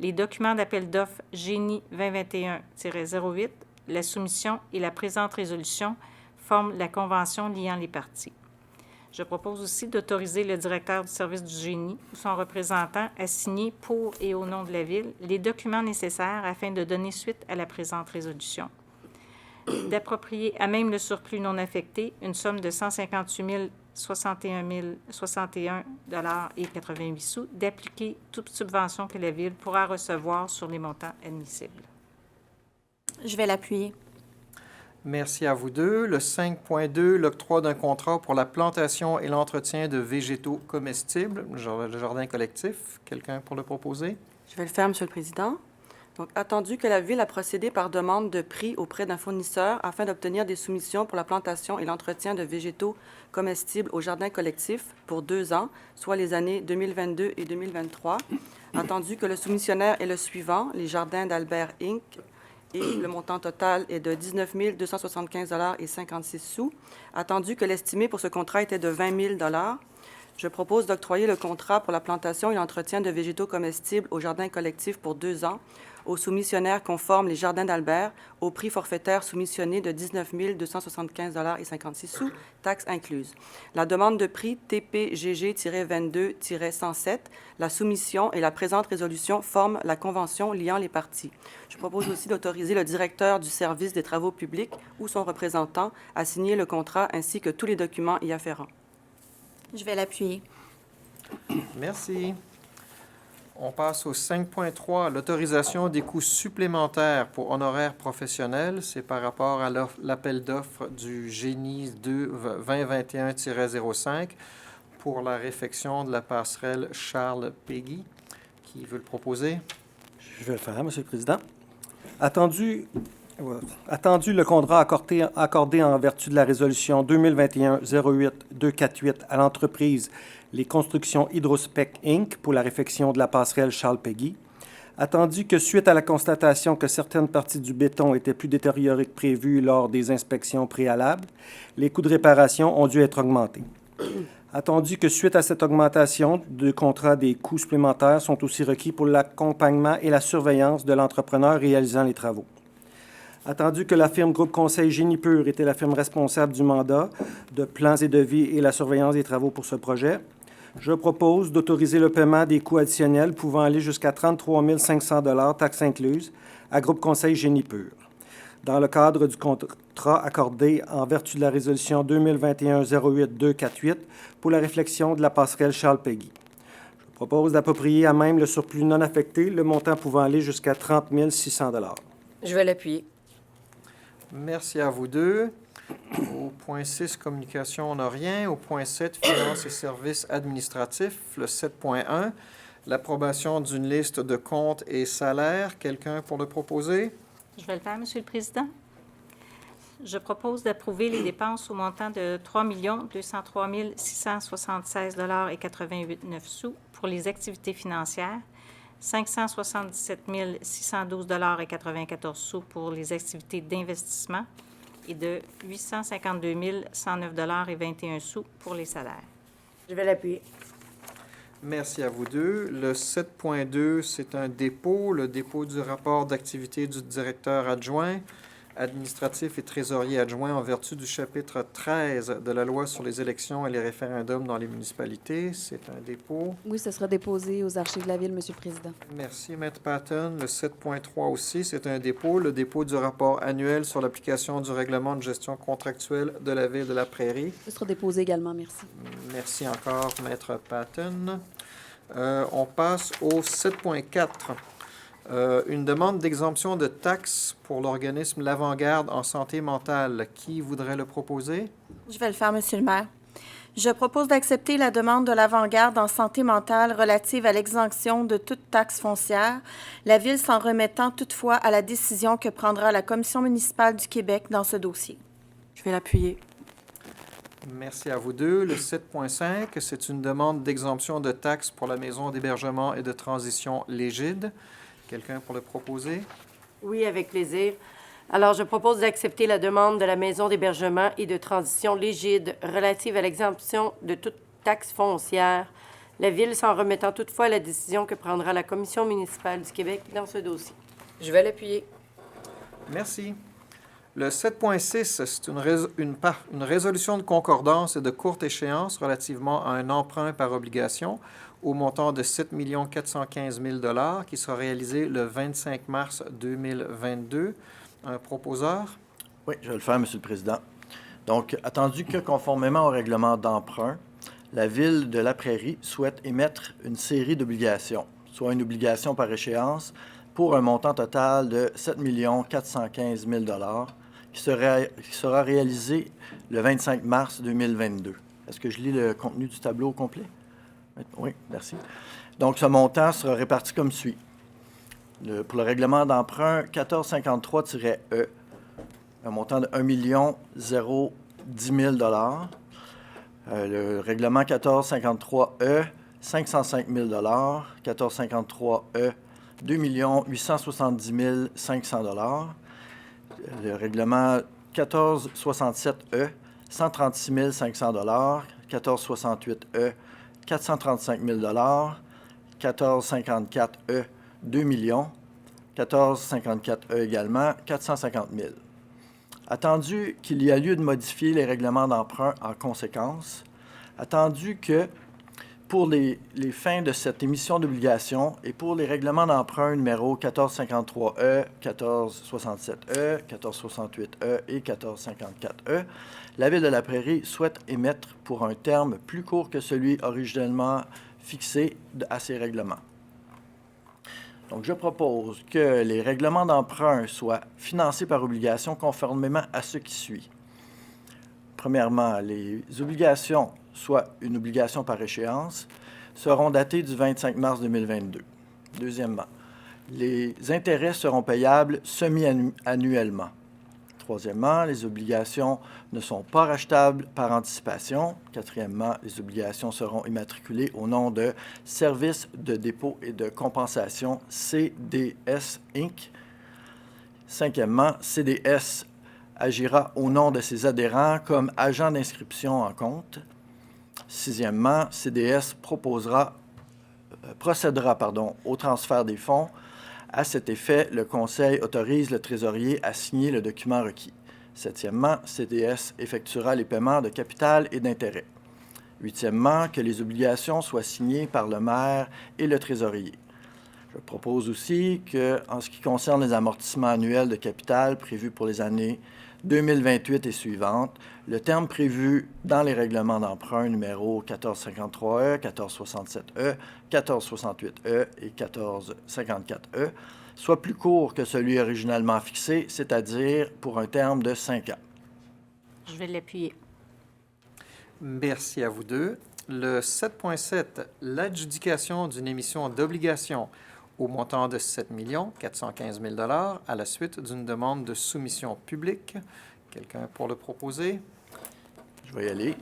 Les documents d'appel d'offres Génie 2021-08, la soumission et la présente résolution forment la convention liant les parties. Je propose aussi d'autoriser le directeur du service du Génie ou son représentant à signer pour et au nom de la Ville les documents nécessaires afin de donner suite à la présente résolution. D'approprier à même le surplus non affecté une somme de 158 061,88 $, d'appliquer toute subvention que la Ville pourra recevoir sur les montants admissibles. Je vais l'appuyer. Merci à vous deux. Le 5.2, l'octroi d'un contrat pour la plantation et l'entretien de végétaux comestibles, le jardin collectif. Quelqu'un pour le proposer? Je vais le faire, Monsieur le Président. Donc, attendu que la Ville a procédé par demande de prix auprès d'un fournisseur afin d'obtenir des soumissions pour la plantation et l'entretien de végétaux comestibles au jardin collectif pour 2 ans, soit les années 2022 et 2023. Attendu que le soumissionnaire est le suivant, les Jardins d'Albert Inc., et le montant total est de 19 275,56 $. Attendu que l'estimé pour ce contrat était de 20 000 $, je propose d'octroyer le contrat pour la plantation et l'entretien de végétaux comestibles au jardin collectif pour 2 ans aux soumissionnaires conformes les Jardins d'Albert au prix forfaitaire soumissionné de 19 275,56 $, taxes incluses. La demande de prix TPGG-22-107, la soumission et la présente résolution forment la convention liant les parties. Je propose aussi d'autoriser le directeur du service des travaux publics ou son représentant à signer le contrat ainsi que tous les documents y afférents. Je vais l'appuyer. Merci. On passe au 5.3, l'autorisation des coûts supplémentaires pour honoraires professionnels. C'est par rapport à l'appel d'offres du Génie 2021-05 pour la réfection de la passerelle Charles-Péguy. Qui veut le proposer? Je vais le faire, Monsieur le Président. Attendu le contrat accordé en vertu de la résolution 2021-08-248 à l'entreprise Les Constructions Hydrospec Inc. pour la réfection de la passerelle Charles-Péguy. Attendu que suite à la constatation que certaines parties du béton étaient plus détériorées que prévu lors des inspections préalables, les coûts de réparation ont dû être augmentés. Attendu que suite à cette augmentation de contrat, des coûts supplémentaires sont aussi requis pour l'accompagnement et la surveillance de l'entrepreneur réalisant les travaux. Attendu que la firme Groupe Conseil Génie Pur était la firme responsable du mandat de plans et devis et la surveillance des travaux pour ce projet, je propose d'autoriser le paiement des coûts additionnels pouvant aller jusqu'à 33 500 $, taxes incluses, à Groupe Conseil Génie Pur, dans le cadre du contrat accordé en vertu de la résolution 2021-08-248 pour la réfection de la passerelle Charles-Péguy. Je propose d'approprier à même le surplus non affecté, le montant pouvant aller jusqu'à 30 600 $. Je vais l'appuyer. Merci à vous deux. Au point 6, communication, on n'a rien. Au point 7, finances et services administratifs, le 7.1, l'approbation d'une liste de comptes et salaires. Quelqu'un pour le proposer? Je vais le faire, Monsieur le Président. Je propose d'approuver les dépenses au montant de 3 203 676,88 $, pour les activités financières, 577 612,94 $ pour les activités d'investissement et de 852 109,21 $ pour les salaires. Je vais l'appuyer. Merci à vous deux. Le 7.2, c'est un dépôt, le dépôt du rapport d'activité du directeur adjoint, administratif et trésorier adjoint en vertu du chapitre 13 de la loi sur les élections et les référendums dans les municipalités. C'est un dépôt. Oui, ce sera déposé aux archives de la Ville, Monsieur le Président. Merci, Maître Patton. Le 7.3 aussi, c'est un dépôt, le dépôt du rapport annuel sur l'application du règlement de gestion contractuelle de la Ville de la Prairie. Ce sera déposé également, merci. Merci encore, Maître Patton. On passe au 7.4. Une demande d'exemption de taxes pour l'organisme L'Avant-Garde en santé mentale. Qui voudrait le proposer? Je vais le faire, Monsieur le maire. Je propose d'accepter la demande de l'Avant-Garde en santé mentale relative à l'exemption de toute taxe foncière, la Ville s'en remettant toutefois à la décision que prendra la Commission municipale du Québec dans ce dossier. Je vais l'appuyer. Merci à vous deux. Le 7.5, c'est une demande d'exemption de taxes pour la maison d'hébergement et de transition Légide. Quelqu'un pour le proposer? Oui, avec plaisir. Alors, je propose d'accepter la demande de la Maison d'hébergement et de transition Légide relative à l'exemption de toute taxe foncière, la Ville s'en remettant toutefois à la décision que prendra la Commission municipale du Québec dans ce dossier. Je vais l'appuyer. Merci. Le 7.6, c'est une résolution de concordance et de courte échéance relativement à un emprunt par obligation au montant de 7 415 000 $ qui sera réalisé le 25 mars 2022. Un proposeur? Oui, je vais le faire, Monsieur le Président. Donc, attendu que, conformément au règlement d'emprunt, la Ville de la Prairie souhaite émettre une série d'obligations, soit une obligation par échéance pour un montant total de 7 415 000 qui sera réalisé le 25 mars 2022. Est-ce que je lis le contenu du tableau au complet? Oui, merci. Donc, ce montant sera réparti comme suit. Pour le règlement d'emprunt 1453-E, un montant de 1 010 000 le règlement 1453E, 505 000 1453E, 2 870 500 le règlement 1467E, 136 500 1468E, 435 000 1454E, 2 millions, 1454E également, 450 000 Attendu qu'il y a lieu de modifier les règlements d'emprunt en conséquence, attendu que pour les fins de cette émission d'obligations et pour les règlements d'emprunt numéro 1453E, 1467E, 1468E et 1454E, la Ville de la Prairie souhaite émettre pour un terme plus court que celui originellement fixé à ces règlements. Donc, je propose que les règlements d'emprunt soient financés par obligation conformément à ce qui suit. Premièrement, les obligations, soit une obligation par échéance, seront datées du 25 mars 2022. Deuxièmement, les intérêts seront payables semi-annuellement. Troisièmement, les obligations ne sont pas rachetables par anticipation. Quatrièmement, les obligations seront immatriculées au nom de Service de dépôt et de compensation CDS Inc. Cinquièmement, CDS agira au nom de ses adhérents comme agent d'inscription en compte. Sixièmement, CDS procédera au transfert des fonds. À cet effet, le Conseil autorise le trésorier à signer le document requis. Septièmement, CDS effectuera les paiements de capital et d'intérêt. Huitièmement, que les obligations soient signées par le maire et le trésorier. Je propose aussi que, en ce qui concerne les amortissements annuels de capital prévus pour les années 2028 et suivantes, le terme prévu dans les règlements d'emprunt numéro 1453E, 1467E, 1468E et 1454E soit plus court que celui originellement fixé, c'est-à-dire pour un terme de 5 ans. Je vais l'appuyer. Merci à vous deux. Le 7.7, l'adjudication d'une émission d'obligations au montant de 7 415 000 à la suite d'une demande de soumission publique. Quelqu'un pour le proposer? Je vais y aller.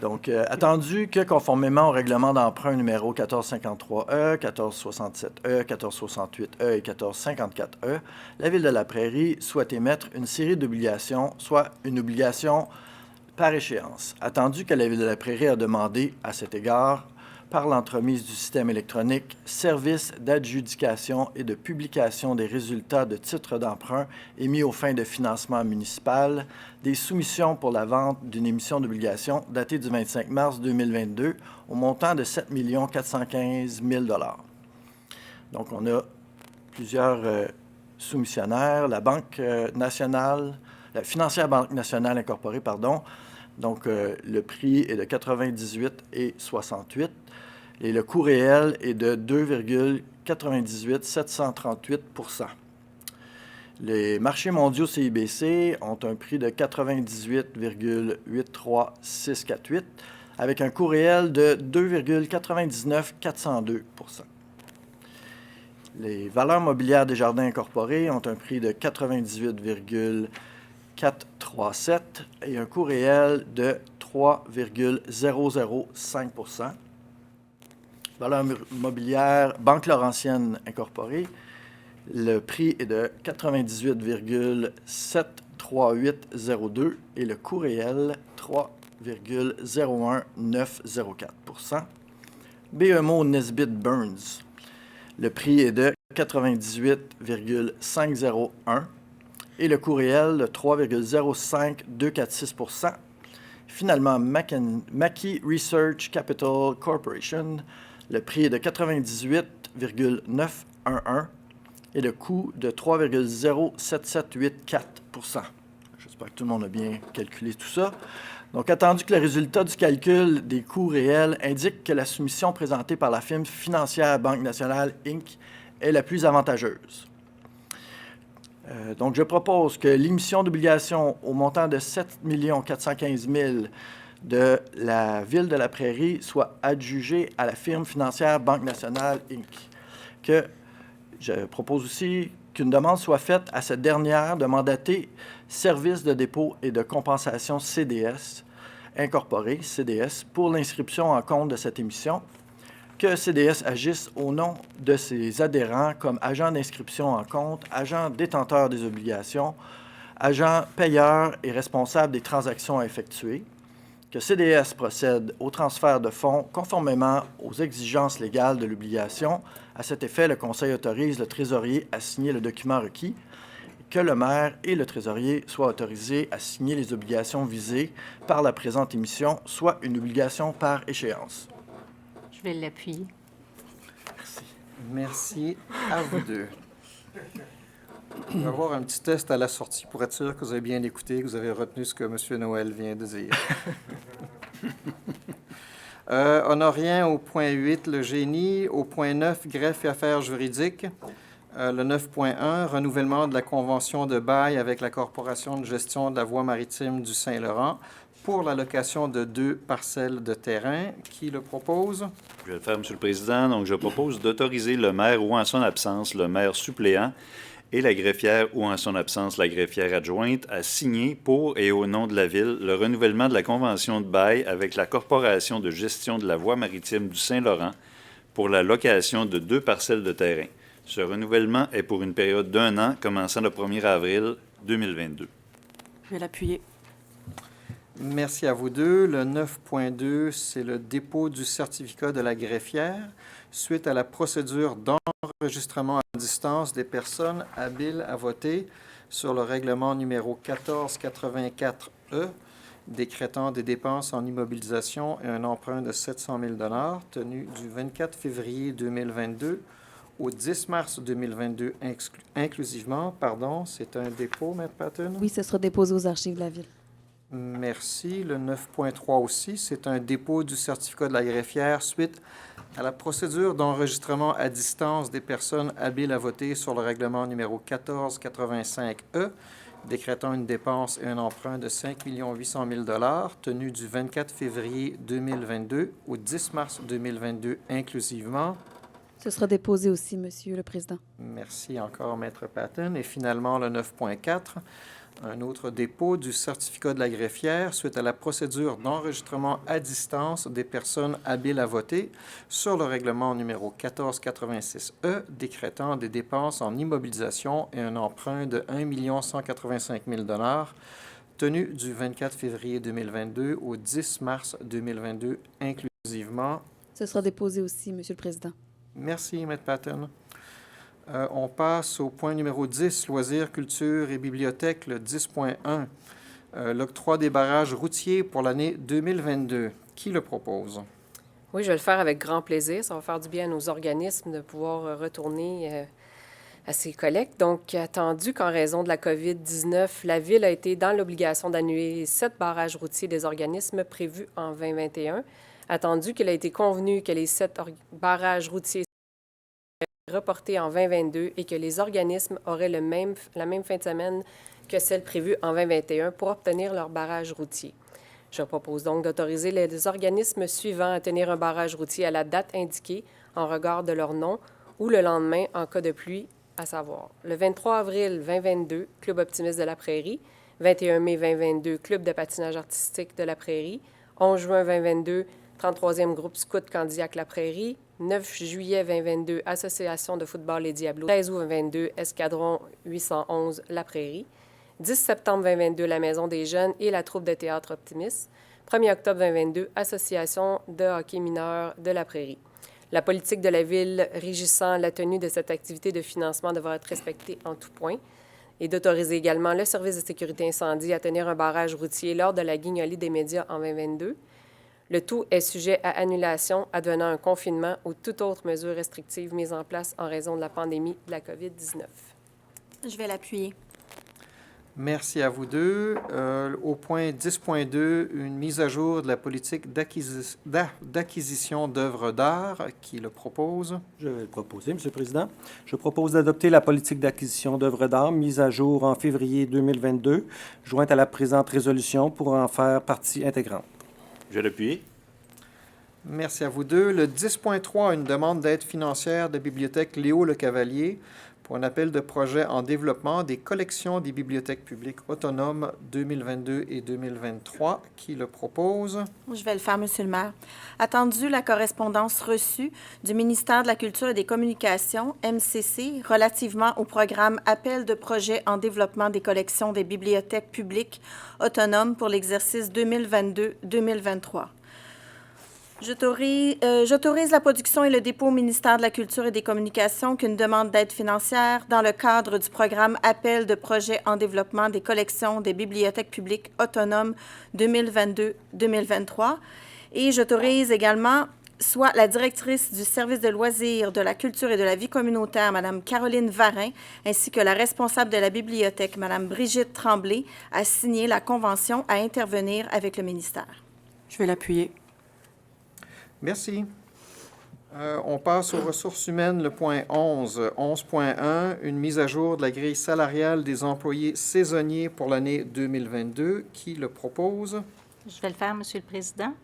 Donc, attendu que, conformément au règlement d'emprunt numéro 1453E, 1467E, 1468E et 1454E, la Ville de la Prairie souhaite émettre une série d'obligations, soit une obligation par échéance. Attendu que la Ville de la Prairie a demandé, à cet égard, par l'entremise du système électronique, service d'adjudication et de publication des résultats de titres d'emprunt émis aux fins de financement municipal, des soumissions pour la vente d'une émission d'obligations datée du 25 mars 2022 au montant de 7 415 000 Donc, on a plusieurs soumissionnaires, la Banque nationale, la Financière Banque nationale incorporée, pardon. Donc, le prix est de 98,68 et le coût réel est de 2,98 738 %. Les marchés mondiaux CIBC ont un prix de 98,83648 avec un coût réel de 2,99 402 %. Les valeurs mobilières des jardins incorporés ont un prix de 98,437 et un coût réel de 3,005 %. Valeur mobilière Banque Laurentienne incorporée, le prix est de 98,73802 et le coût réel 3,01904 %. BMO Nesbitt Burns, le prix est de 98,501 et le coût réel de 3,05246 %. Finalement, Mackey Research Capital Corporation, le prix est de 98,911 et le coût de 3,07784 %. J'espère que tout le monde a bien calculé tout ça. Donc, attendu que le résultat du calcul des coûts réels indique que la soumission présentée par la firme financière Banque nationale Inc. est la plus avantageuse. Donc, je propose que l'émission d'obligations au montant de 7 415 000 de la Ville de la Prairie soit adjugée à la firme financière Banque Nationale, Inc. Que je propose aussi qu'une demande soit faite à cette dernière de mandater Service de dépôt et de compensation CDS, incorporé CDS, pour l'inscription en compte de cette émission, que CDS agisse au nom de ses adhérents comme agent d'inscription en compte, agent détenteur des obligations, agent payeur et responsable des transactions à effectuer, que CDS procède au transfert de fonds conformément aux exigences légales de l'obligation. À cet effet, le Conseil autorise le trésorier à signer le document requis, que le maire et le trésorier soient autorisés à signer les obligations visées par la présente émission, soit une obligation par échéance. Je vais l'appuyer. Merci à vous deux. On va avoir un petit test à la sortie pour être sûr que vous avez bien écouté, que vous avez retenu ce que M. Noël vient de dire. On n'a rien au point 8, le génie. Au point 9, greffe et affaires juridiques. Le 9.1, renouvellement de la convention de bail avec la Corporation de gestion de la voie maritime du Saint-Laurent pour la location de 2 parcelles de terrain. Qui le propose? Je vais le faire, M. le Président. Donc, je propose d'autoriser le maire ou en son absence, le maire suppléant et la greffière ou en son absence, la greffière adjointe à signer pour et au nom de la Ville le renouvellement de la convention de bail avec la Corporation de gestion de la voie maritime du Saint-Laurent pour la location de 2 parcelles de terrain. Ce renouvellement est pour une période d'1 an commençant le 1er avril 2022. Je vais l'appuyer. Merci à vous deux. Le 9.2, c'est le dépôt du certificat de la greffière suite à la procédure d'enregistrement à distance des personnes habiles à voter sur le règlement numéro 1484E, décrétant des dépenses en immobilisation et un emprunt de 700 000 $ tenu du 24 février 2022 au 10 mars 2022 inclusivement. Pardon, c'est un dépôt, Mme Patton? Oui, ce sera déposé aux archives de la Ville. Merci. Le 9.3 aussi, c'est un dépôt du certificat de la greffière suite à la procédure d'enregistrement à distance des personnes habiles à voter sur le règlement numéro 1485E, décrétant une dépense et un emprunt de 5 800 000 $ tenu du 24 février 2022 au 10 mars 2022 inclusivement. Ce sera déposé aussi, Monsieur le Président. Merci encore, Maître Patton. Et finalement, le 9.4, un autre dépôt du certificat de la greffière suite à la procédure d'enregistrement à distance des personnes habiles à voter sur le règlement numéro 1486E, décrétant des dépenses en immobilisation et un emprunt de 1 185 000 $ tenu du 24 février 2022 au 10 mars 2022 inclusivement. Ce sera déposé aussi, Monsieur le Président. Merci, M. Patton. On passe au point numéro 10, loisirs, culture et bibliothèque, le 10.1, l'octroi des barrages routiers pour l'année 2022. Qui le propose? Oui, je vais le faire avec grand plaisir. Ça va faire du bien à nos organismes de pouvoir retourner à ces collectes. Donc, attendu qu'en raison de la COVID-19, la Ville a été dans l'obligation d'annuler 7 barrages routiers des organismes prévus en 2021, attendu qu'il a été convenu que les 7 barrages routiers seraient reportés en 2022 et que les organismes auraient la même fin de semaine que celle prévue en 2021 pour obtenir leur barrage routier. Je propose donc d'autoriser les organismes suivants à tenir un barrage routier à la date indiquée en regard de leur nom ou le lendemain en cas de pluie, à savoir le 23 avril 2022, Club optimiste de la Prairie, 21 mai 2022, Club de patinage artistique de la Prairie, 11 juin 2022, 33e groupe Scout Candiac La Prairie, 9 juillet 2022, Association de football Les Diablos, 13 août 2022, Escadron 811 La Prairie, 10 septembre 2022, la Maison des jeunes et la troupe de théâtre Optimiste, 1er octobre 2022, Association de hockey mineur de La Prairie. La politique de la Ville régissant la tenue de cette activité de financement devra être respectée en tout point et d'autoriser également le service de sécurité incendie à tenir un barrage routier lors de la guignolie des médias en 2022. Le tout est sujet à annulation advenant un confinement ou toute autre mesure restrictive mise en place en raison de la pandémie de la COVID-19. Je vais l'appuyer. Merci à vous deux. Au point 10.2, une mise à jour de la politique d'acquisition d'œuvres d'art. Qui le propose? Je vais le proposer, Monsieur le Président. Je propose d'adopter la politique d'acquisition d'œuvres d'art mise à jour en février 2022, jointe à la présente résolution pour en faire partie intégrante. Je vais l'appuyer. Merci à vous deux. Le 10.3, une demande d'aide financière de Bibliothèque Léo Le Cavalier pour un appel de projet en développement des collections des bibliothèques publiques autonomes 2022 et 2023. Qui le propose? Je vais le faire, Monsieur le maire. Attendu la correspondance reçue du ministère de la Culture et des Communications, MCC, relativement au programme Appel de projet en développement des collections des bibliothèques publiques autonomes pour l'exercice 2022-2023. J'autorise la production et le dépôt au ministère de la Culture et des Communications qu'une demande d'aide financière dans le cadre du programme Appel de projet en développement des collections des bibliothèques publiques autonomes 2022-2023. Et j'autorise également soit la directrice du service de loisirs, de la culture et de la vie communautaire, Mme Caroline Varin, ainsi que la responsable de la bibliothèque, Mme Brigitte Tremblay, à signer la convention à intervenir avec le ministère. Je vais l'appuyer. Merci. On passe aux ressources humaines, le point 11. 11.1, une mise à jour de la grille salariale des employés saisonniers pour l'année 2022. Qui le propose? Je vais le faire, Monsieur le Président.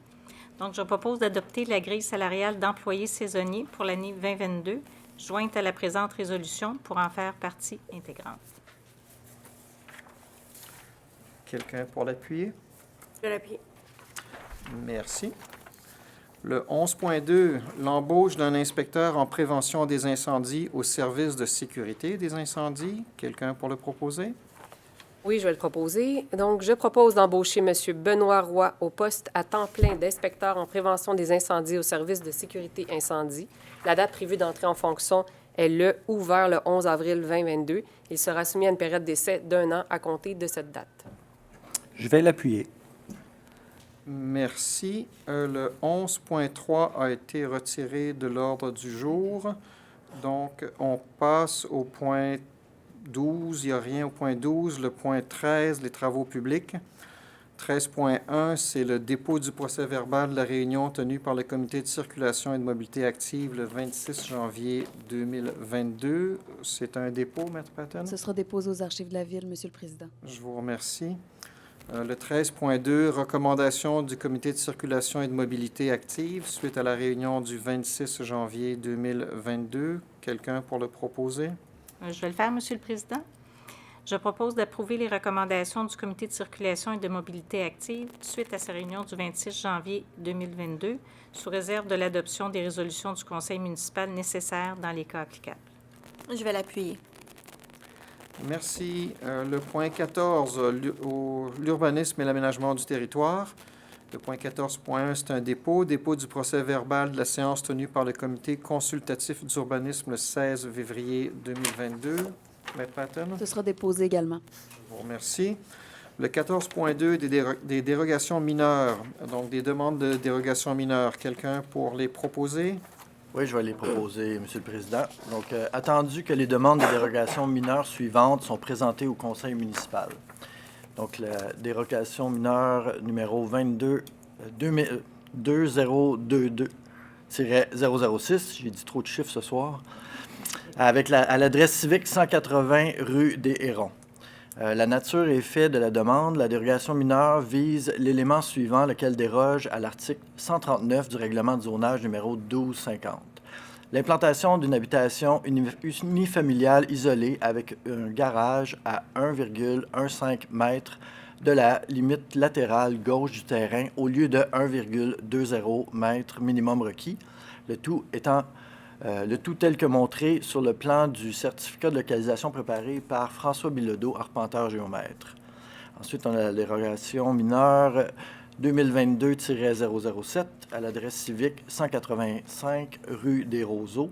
Donc, je propose d'adopter la grille salariale d'employés saisonniers pour l'année 2022, jointe à la présente résolution pour en faire partie intégrante. Quelqu'un pour l'appuyer? Je vais l'appuyer. Merci. Le 11.2, l'embauche d'un inspecteur en prévention des incendies au service de sécurité des incendies. Quelqu'un pour le proposer? Oui, je vais le proposer. Donc, je propose d'embaucher M. Benoît Roy au poste à temps plein d'inspecteur en prévention des incendies au service de sécurité incendie. La date prévue d'entrée en fonction est le ou vers le 11 avril 2022. Il sera soumis à une période d'essai d'1 an à compter de cette date. Je vais l'appuyer. Merci. Le 11.3 a été retiré de l'ordre du jour. Donc, on passe au point 12. Il n'y a rien au point 12. Le point 13, les travaux publics. 13.1, c'est le dépôt du procès-verbal de la réunion tenue par le Comité de circulation et de mobilité active le 26 janvier 2022. C'est un dépôt, Maître Patton? Ce sera déposé aux archives de la Ville, Monsieur le Président. Je vous remercie. Le 13.2, recommandation du Comité de circulation et de mobilité active suite à la réunion du 26 janvier 2022. Quelqu'un pour le proposer? Je vais le faire, Monsieur le Président. Je propose d'approuver les recommandations du Comité de circulation et de mobilité active suite à sa réunion du 26 janvier 2022, sous réserve de l'adoption des résolutions du Conseil municipal nécessaires dans les cas applicables. Je vais l'appuyer. Merci. Le point 14, l'urbanisme et l'aménagement du territoire. Le point 14.1, c'est un dépôt du procès-verbal de la séance tenue par le Comité consultatif d'urbanisme le 16 février 2022. Maître Patton? Ce sera déposé également. Je vous remercie. Le 14.2, des dérogations mineures, donc des demandes de dérogations mineures. Quelqu'un pour les proposer? Oui, je vais les proposer, Monsieur le Président. Donc, attendu que les demandes de dérogation mineures suivantes sont présentées au Conseil municipal. Donc, la dérogation mineure numéro 2022-006, j'ai dit trop de chiffres ce soir, à l'adresse civique 180 rue des Hérons. La nature et fait de la demande, la dérogation mineure vise l'élément suivant, lequel déroge à l'article 139 du règlement de zonage numéro 1250. L'implantation d'une habitation unifamiliale isolée avec un garage à 1,15 m de la limite latérale gauche du terrain au lieu de 1,20 m minimum requis, le tout tel que montré sur le plan du certificat de localisation préparé par François Bilodeau, arpenteur géomètre. Ensuite, on a la dérogation mineure 2022-007 à l'adresse civique 185 rue des Roseaux.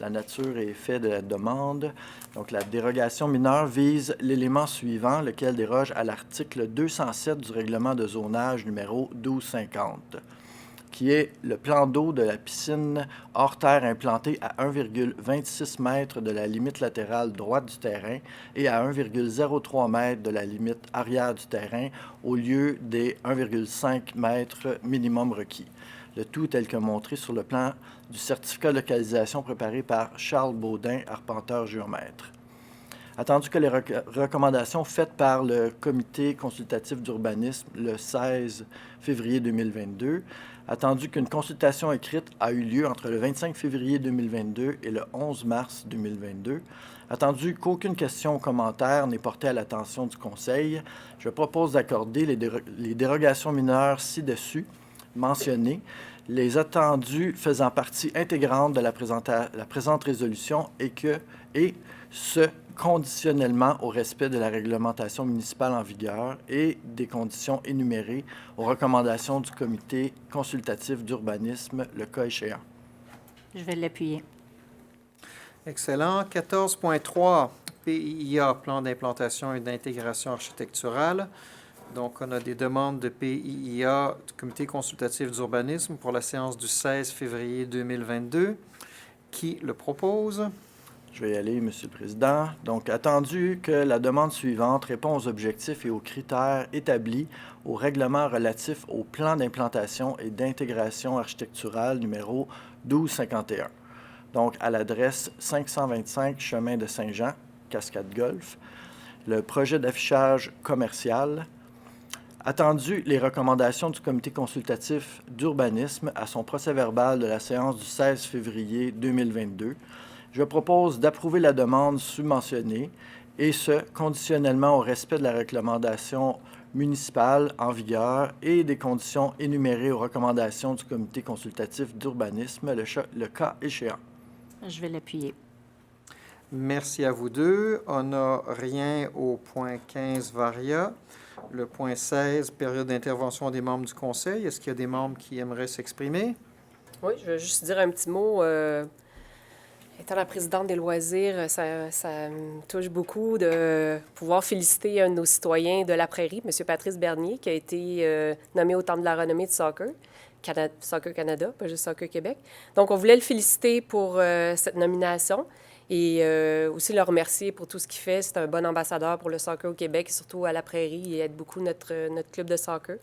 La nature et fait de la demande. Donc, la dérogation mineure vise l'élément suivant, lequel déroge à l'article 207 du règlement de zonage numéro 1250, qui est le plan d'eau de la piscine hors terre implantée à 1,26 mètres de la limite latérale droite du terrain et à 1,03 mètres de la limite arrière du terrain au lieu des 1,5 mètres minimum requis. Le tout tel que montré sur le plan du certificat de localisation préparé par Charles Baudin, arpenteur géomètre. Attendu que les recommandations faites par le Comité consultatif d'urbanisme le 16 février 2022, attendu qu'une consultation écrite a eu lieu entre le 25 février 2022 et le 11 mars 2022, attendu qu'aucune question ou commentaire n'est portée à l'attention du Conseil, je propose d'accorder les dérogations mineures ci-dessus mentionnées, les attendus faisant partie intégrante de la présente résolution et ce conditionnellement au respect de la réglementation municipale en vigueur et des conditions énumérées aux recommandations du Comité consultatif d'urbanisme, le cas échéant. Je vais l'appuyer. Excellent. 14.3, PIA, plan d'implantation et d'intégration architecturale. Donc, on a des demandes de PIA du Comité consultatif d'urbanisme pour la séance du 16 février 2022. Qui le propose? Je vais y aller, Monsieur le Président. Donc, attendu que la demande suivante répond aux objectifs et aux critères établis au règlement relatif au plan d'implantation et d'intégration architecturale numéro 1251. Donc, à l'adresse 525 Chemin de Saint-Jean, Cascade-Golf, le projet d'affichage commercial. Attendu les recommandations du Comité consultatif d'urbanisme à son procès-verbal de la séance du 16 février 2022, je propose d'approuver la demande submentionnée, et ce, conditionnellement au respect de la recommandation municipale en vigueur et des conditions énumérées aux recommandations du Comité consultatif d'urbanisme, le cas échéant. Je vais l'appuyer. Merci à vous deux. On n'a rien au point 15 varia. Le point 16, période d'intervention des membres du Conseil. Est-ce qu'il y a des membres qui aimeraient s'exprimer? Oui, je veux juste dire un petit mot. Étant la présidente des loisirs, ça me touche beaucoup de pouvoir féliciter un de nos citoyens de la Prairie, M. Patrice Bernier, qui a été nommé au Temple de la renommée de Soccer, Soccer Canada, pas juste Soccer Québec. Donc, on voulait le féliciter pour cette nomination et aussi le remercier pour tout ce qu'il fait. C'est un bon ambassadeur pour le soccer au Québec, et surtout à la Prairie. Il aide beaucoup notre club de soccer.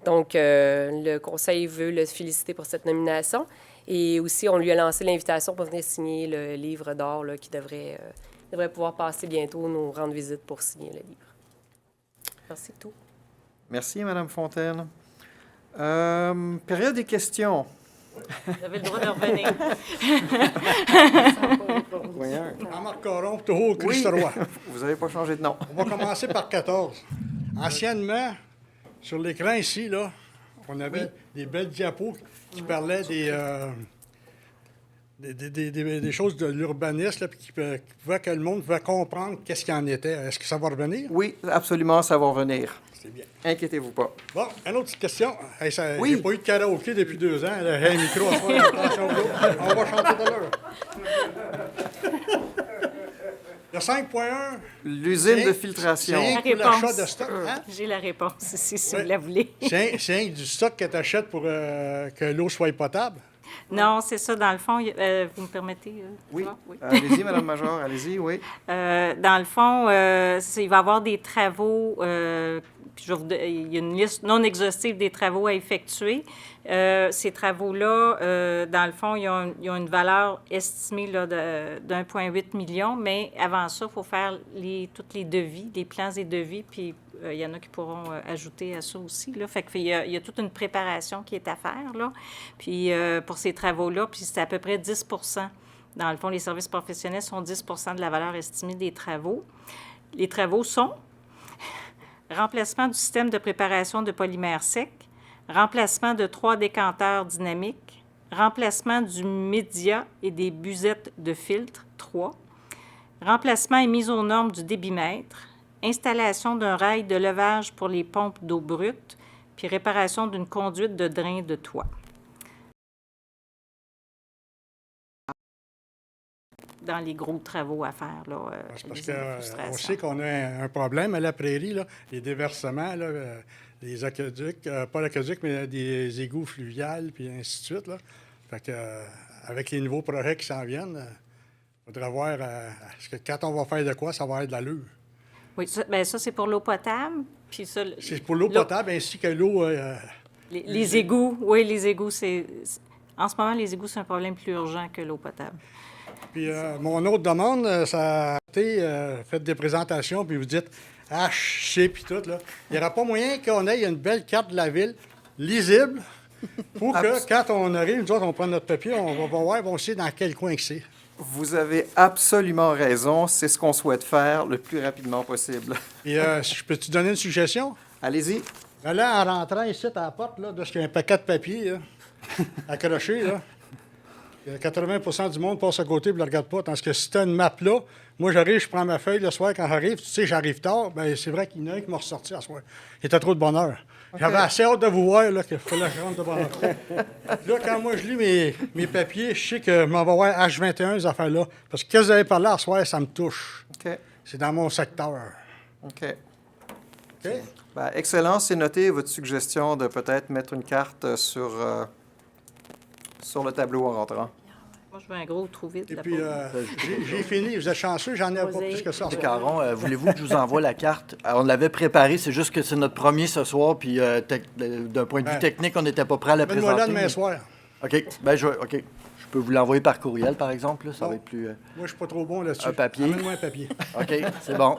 Donc, le Conseil veut le féliciter pour cette nomination. Et aussi, on lui a lancé l'invitation pour venir signer le livre d'or qui devrait pouvoir passer bientôt, nous rendre visite pour signer le livre. Alors, c'est tout. Merci, Mme Fontaine. Période des questions. Vous avez le droit de revenir. Jean-Marc Caron, Toho, Christ Roy. Vous n'avez pas changé de nom. On va commencer par 14. Anciennement, sur l'écran ici, là, on avait des belles diapos qui parlaient des choses de l'urbanisme, puis qui pouvaient que le monde pouvait comprendre qu'est-ce qu'il en était. Est-ce que ça va revenir? Oui, absolument, ça va revenir. C'est bien. Inquiétez-vous pas. Bon, une autre petite question. Hey, Oui. J'ai pas eu de karaoké depuis 2 ans. Là. Hey, micro, attention, on va chanter tout à l'heure. Le 5.1. L'usine de filtration. C'est pour l'achat de stock. Hein? J'ai la réponse ici, si vous la voulez. C'est du stock que tu achètes pour que l'eau soit potable? Non, c'est ça. Dans le fond, vous me permettez? Oui. Allez-y, Mme Major, allez-y, oui. Dans le fond, il va y avoir des travaux. Il y a une liste non exhaustive des travaux à effectuer. Ces travaux-là, dans le fond, ils ont une valeur estimée là, d'1,8 million, mais avant ça, il faut faire tous les devis, les plans et devis, puis il y en a qui pourront ajouter à ça aussi. Là. Fait qu'il y a toute une préparation qui est à faire, là. Puis pour ces travaux-là, puis c'est à peu près 10 %. Dans le fond, les services professionnels sont 10 % de la valeur estimée des travaux. Les travaux sont remplacement du système de préparation de polymère sec, remplacement de 3 décanteurs dynamiques, remplacement du média et des busettes de filtre, 3, remplacement et mise aux normes du débitmètre, installation d'un rail de levage pour les pompes d'eau brute, puis réparation d'une conduite de drain de toit. Dans les gros travaux à faire. Là, parce qu'on sait qu'on a un problème à la Prairie, là, les déversements. Là, les aqueducs, pas l'aqueduc, mais des égouts fluviales, puis ainsi de suite. Là. Fait que, avec les nouveaux projets qui s'en viennent, il faudra voir est-ce que quand on va faire de quoi, ça va être de l'allure. Oui, ça c'est pour l'eau potable. Puis ça, c'est pour l'eau potable ainsi que l'eau... les égouts, oui, les égouts, en ce moment, les égouts, c'est un problème plus urgent que l'eau potable. Puis mon autre demande, ça a été, faites des présentations, puis vous dites HC, puis tout, là. Il n'y aura pas moyen qu'on ait une belle carte de la ville, lisible, pour que quand on arrive, nous autres, on prend notre papier, on va voir, on sait dans quel coin que c'est. Vous avez absolument raison. C'est ce qu'on souhaite faire le plus rapidement possible. Et je peux te donner une suggestion? Allez-y. Là, en rentrant ici à la porte, là, parce qu'il y a un paquet de papier là, accroché, là, 80 du monde passe à côté et ne le regarde pas. Tandis que si tu as une map là, moi, j'arrive, je prends ma feuille le soir quand j'arrive. Tu sais, j'arrive tard. Bien, c'est vrai qu'il y en a un qui m'a ressorti à soir. Il était trop de bonheur. Okay. J'avais assez hâte de vous voir là, qu'il fallait que je rentre de bonheur. Là, quand moi, je lis mes papiers, je sais que je m'en vais voir H21, ces affaires-là. Parce que ce que vous avez parlé à soir, ça me touche. Okay. C'est dans mon secteur. OK. OK? Ben, excellent. C'est noté votre suggestion de peut-être mettre une carte sur le tableau en rentrant. Moi, je veux un gros trou vide. Et puis, j'ai fini. Vous êtes chanceux, j'en ai pas plus que ça. M. Caron, voulez-vous que je vous envoie la carte? On l'avait préparée, c'est juste que c'est notre premier ce soir, puis d'un point de vue technique, on n'était pas prêt à la présenter. Donne-moi là demain soir. OK. Ben, je peux vous l'envoyer par courriel, par exemple. Là. Ça va être plus... Moi, je ne suis pas trop bon là-dessus. Un papier. Amène-moi un papier. OK, c'est bon.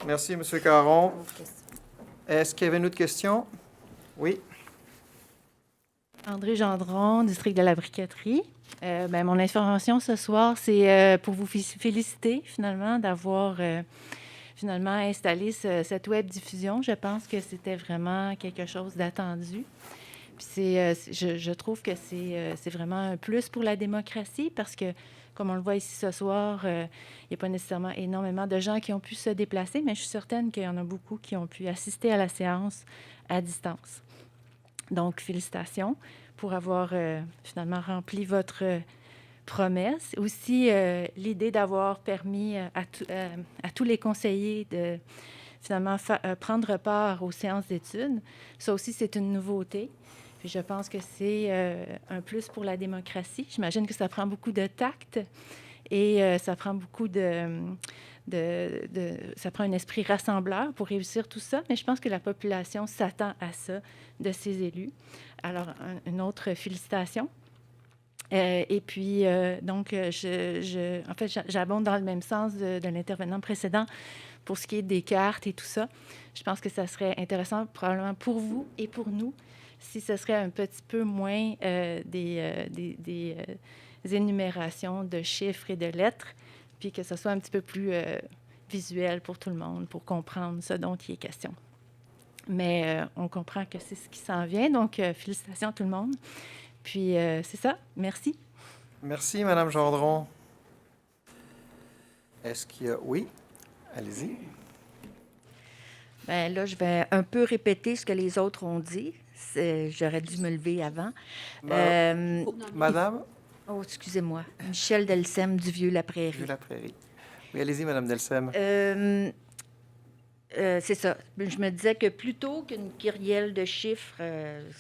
Merci, M. Caron. Est-ce qu'il y avait une autre question? Oui. André Gendron, district de la Briqueterie. Mon information ce soir, c'est pour vous féliciter finalement d'avoir finalement installé cette web diffusion. Je pense que c'était vraiment quelque chose d'attendu. Puis je trouve que c'est vraiment un plus pour la démocratie parce que, comme on le voit ici ce soir, il n'y a pas nécessairement énormément de gens qui ont pu se déplacer, mais je suis certaine qu'il y en a beaucoup qui ont pu assister à la séance à distance. Donc, félicitations pour avoir finalement rempli votre promesse. Aussi, l'idée d'avoir permis à tous les conseillers de finalement prendre part aux séances d'études. Ça aussi, c'est une nouveauté. Puis je pense que c'est un plus pour la démocratie. J'imagine que ça prend beaucoup de tact et ça prend beaucoup ça prend un esprit rassembleur pour réussir tout ça, mais je pense que la population s'attend à ça de ses élus. Alors, une autre félicitation. Et puis, donc, en fait, j'abonde dans le même sens de l'intervenant précédent pour ce qui est des cartes et tout ça. Je pense que ça serait intéressant probablement pour vous et pour nous si ce serait un petit peu moins des énumérations de chiffres et de lettres, puis que ce soit un petit peu plus visuel pour tout le monde, pour comprendre ce dont il est question. Mais on comprend que c'est ce qui s'en vient, donc félicitations à tout le monde. Puis c'est ça, merci. Merci, Mme Gendron. Est-ce qu'il y a... Oui, allez-y. Bien, là, je vais un peu répéter ce que les autres ont dit. J'aurais dû me lever avant. Madame? Oh, excusez-moi. Michel Delsem du Vieux-la-Prairie. Vieux-la-Prairie. Oui, allez-y, Mme Delsem. C'est ça. Je me disais que plutôt qu'une kyrielle de chiffres,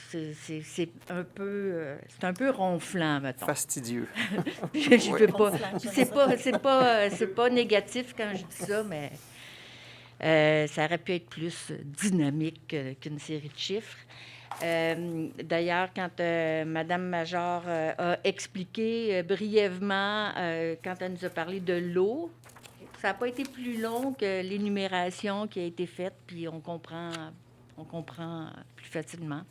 c'est un peu ronflant, mettons. Fastidieux. Je veux pas. C'est pas négatif quand je dis ça, mais ça aurait pu être plus dynamique qu'une série de chiffres. D'ailleurs, quand Mme Major a expliqué brièvement, quand elle nous a parlé de l'eau, ça n'a pas été plus long que l'énumération qui a été faite, puis on comprend plus facilement.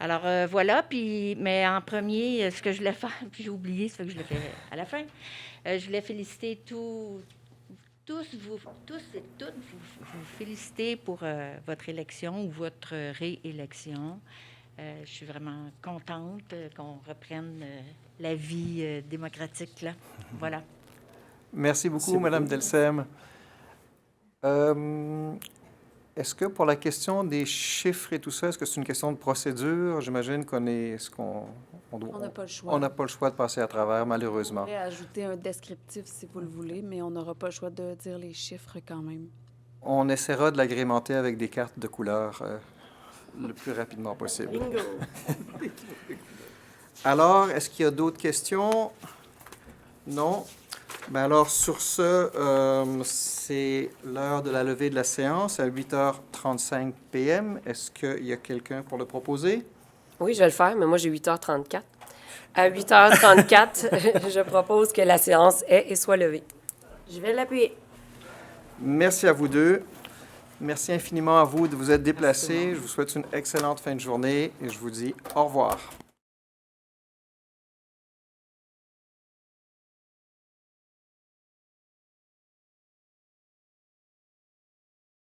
Alors, voilà, mais en premier, ce que je voulais faire, puis j'ai oublié, ça fait que je le fais à la fin, je voulais féliciter tous et toutes, vous féliciter pour votre élection ou votre réélection. Je suis vraiment contente qu'on reprenne la vie démocratique, là. Voilà. Merci beaucoup, Mme Delsem. Est-ce que pour la question des chiffres et tout ça, est-ce que c'est une question de procédure? J'imagine qu'on On n'a pas le choix. On n'a pas le choix de passer à travers, malheureusement. On pourrait ajouter un descriptif si vous le voulez, mais on n'aura pas le choix de dire les chiffres quand même. On essaiera de l'agrémenter avec des cartes de couleur le plus rapidement possible. Bingo! Alors, est-ce qu'il y a d'autres questions? Non? Bien alors, sur ce, c'est l'heure de la levée de la séance à 8h35 p.m. Est-ce qu'il y a quelqu'un pour le proposer? Oui, je vais le faire, mais moi, j'ai 8h34. À 8h34, je propose que la séance ait et soit levée. Je vais l'appuyer. Merci à vous deux. Merci infiniment à vous de vous être déplacés. Je vous souhaite une excellente fin de journée et je vous dis au revoir.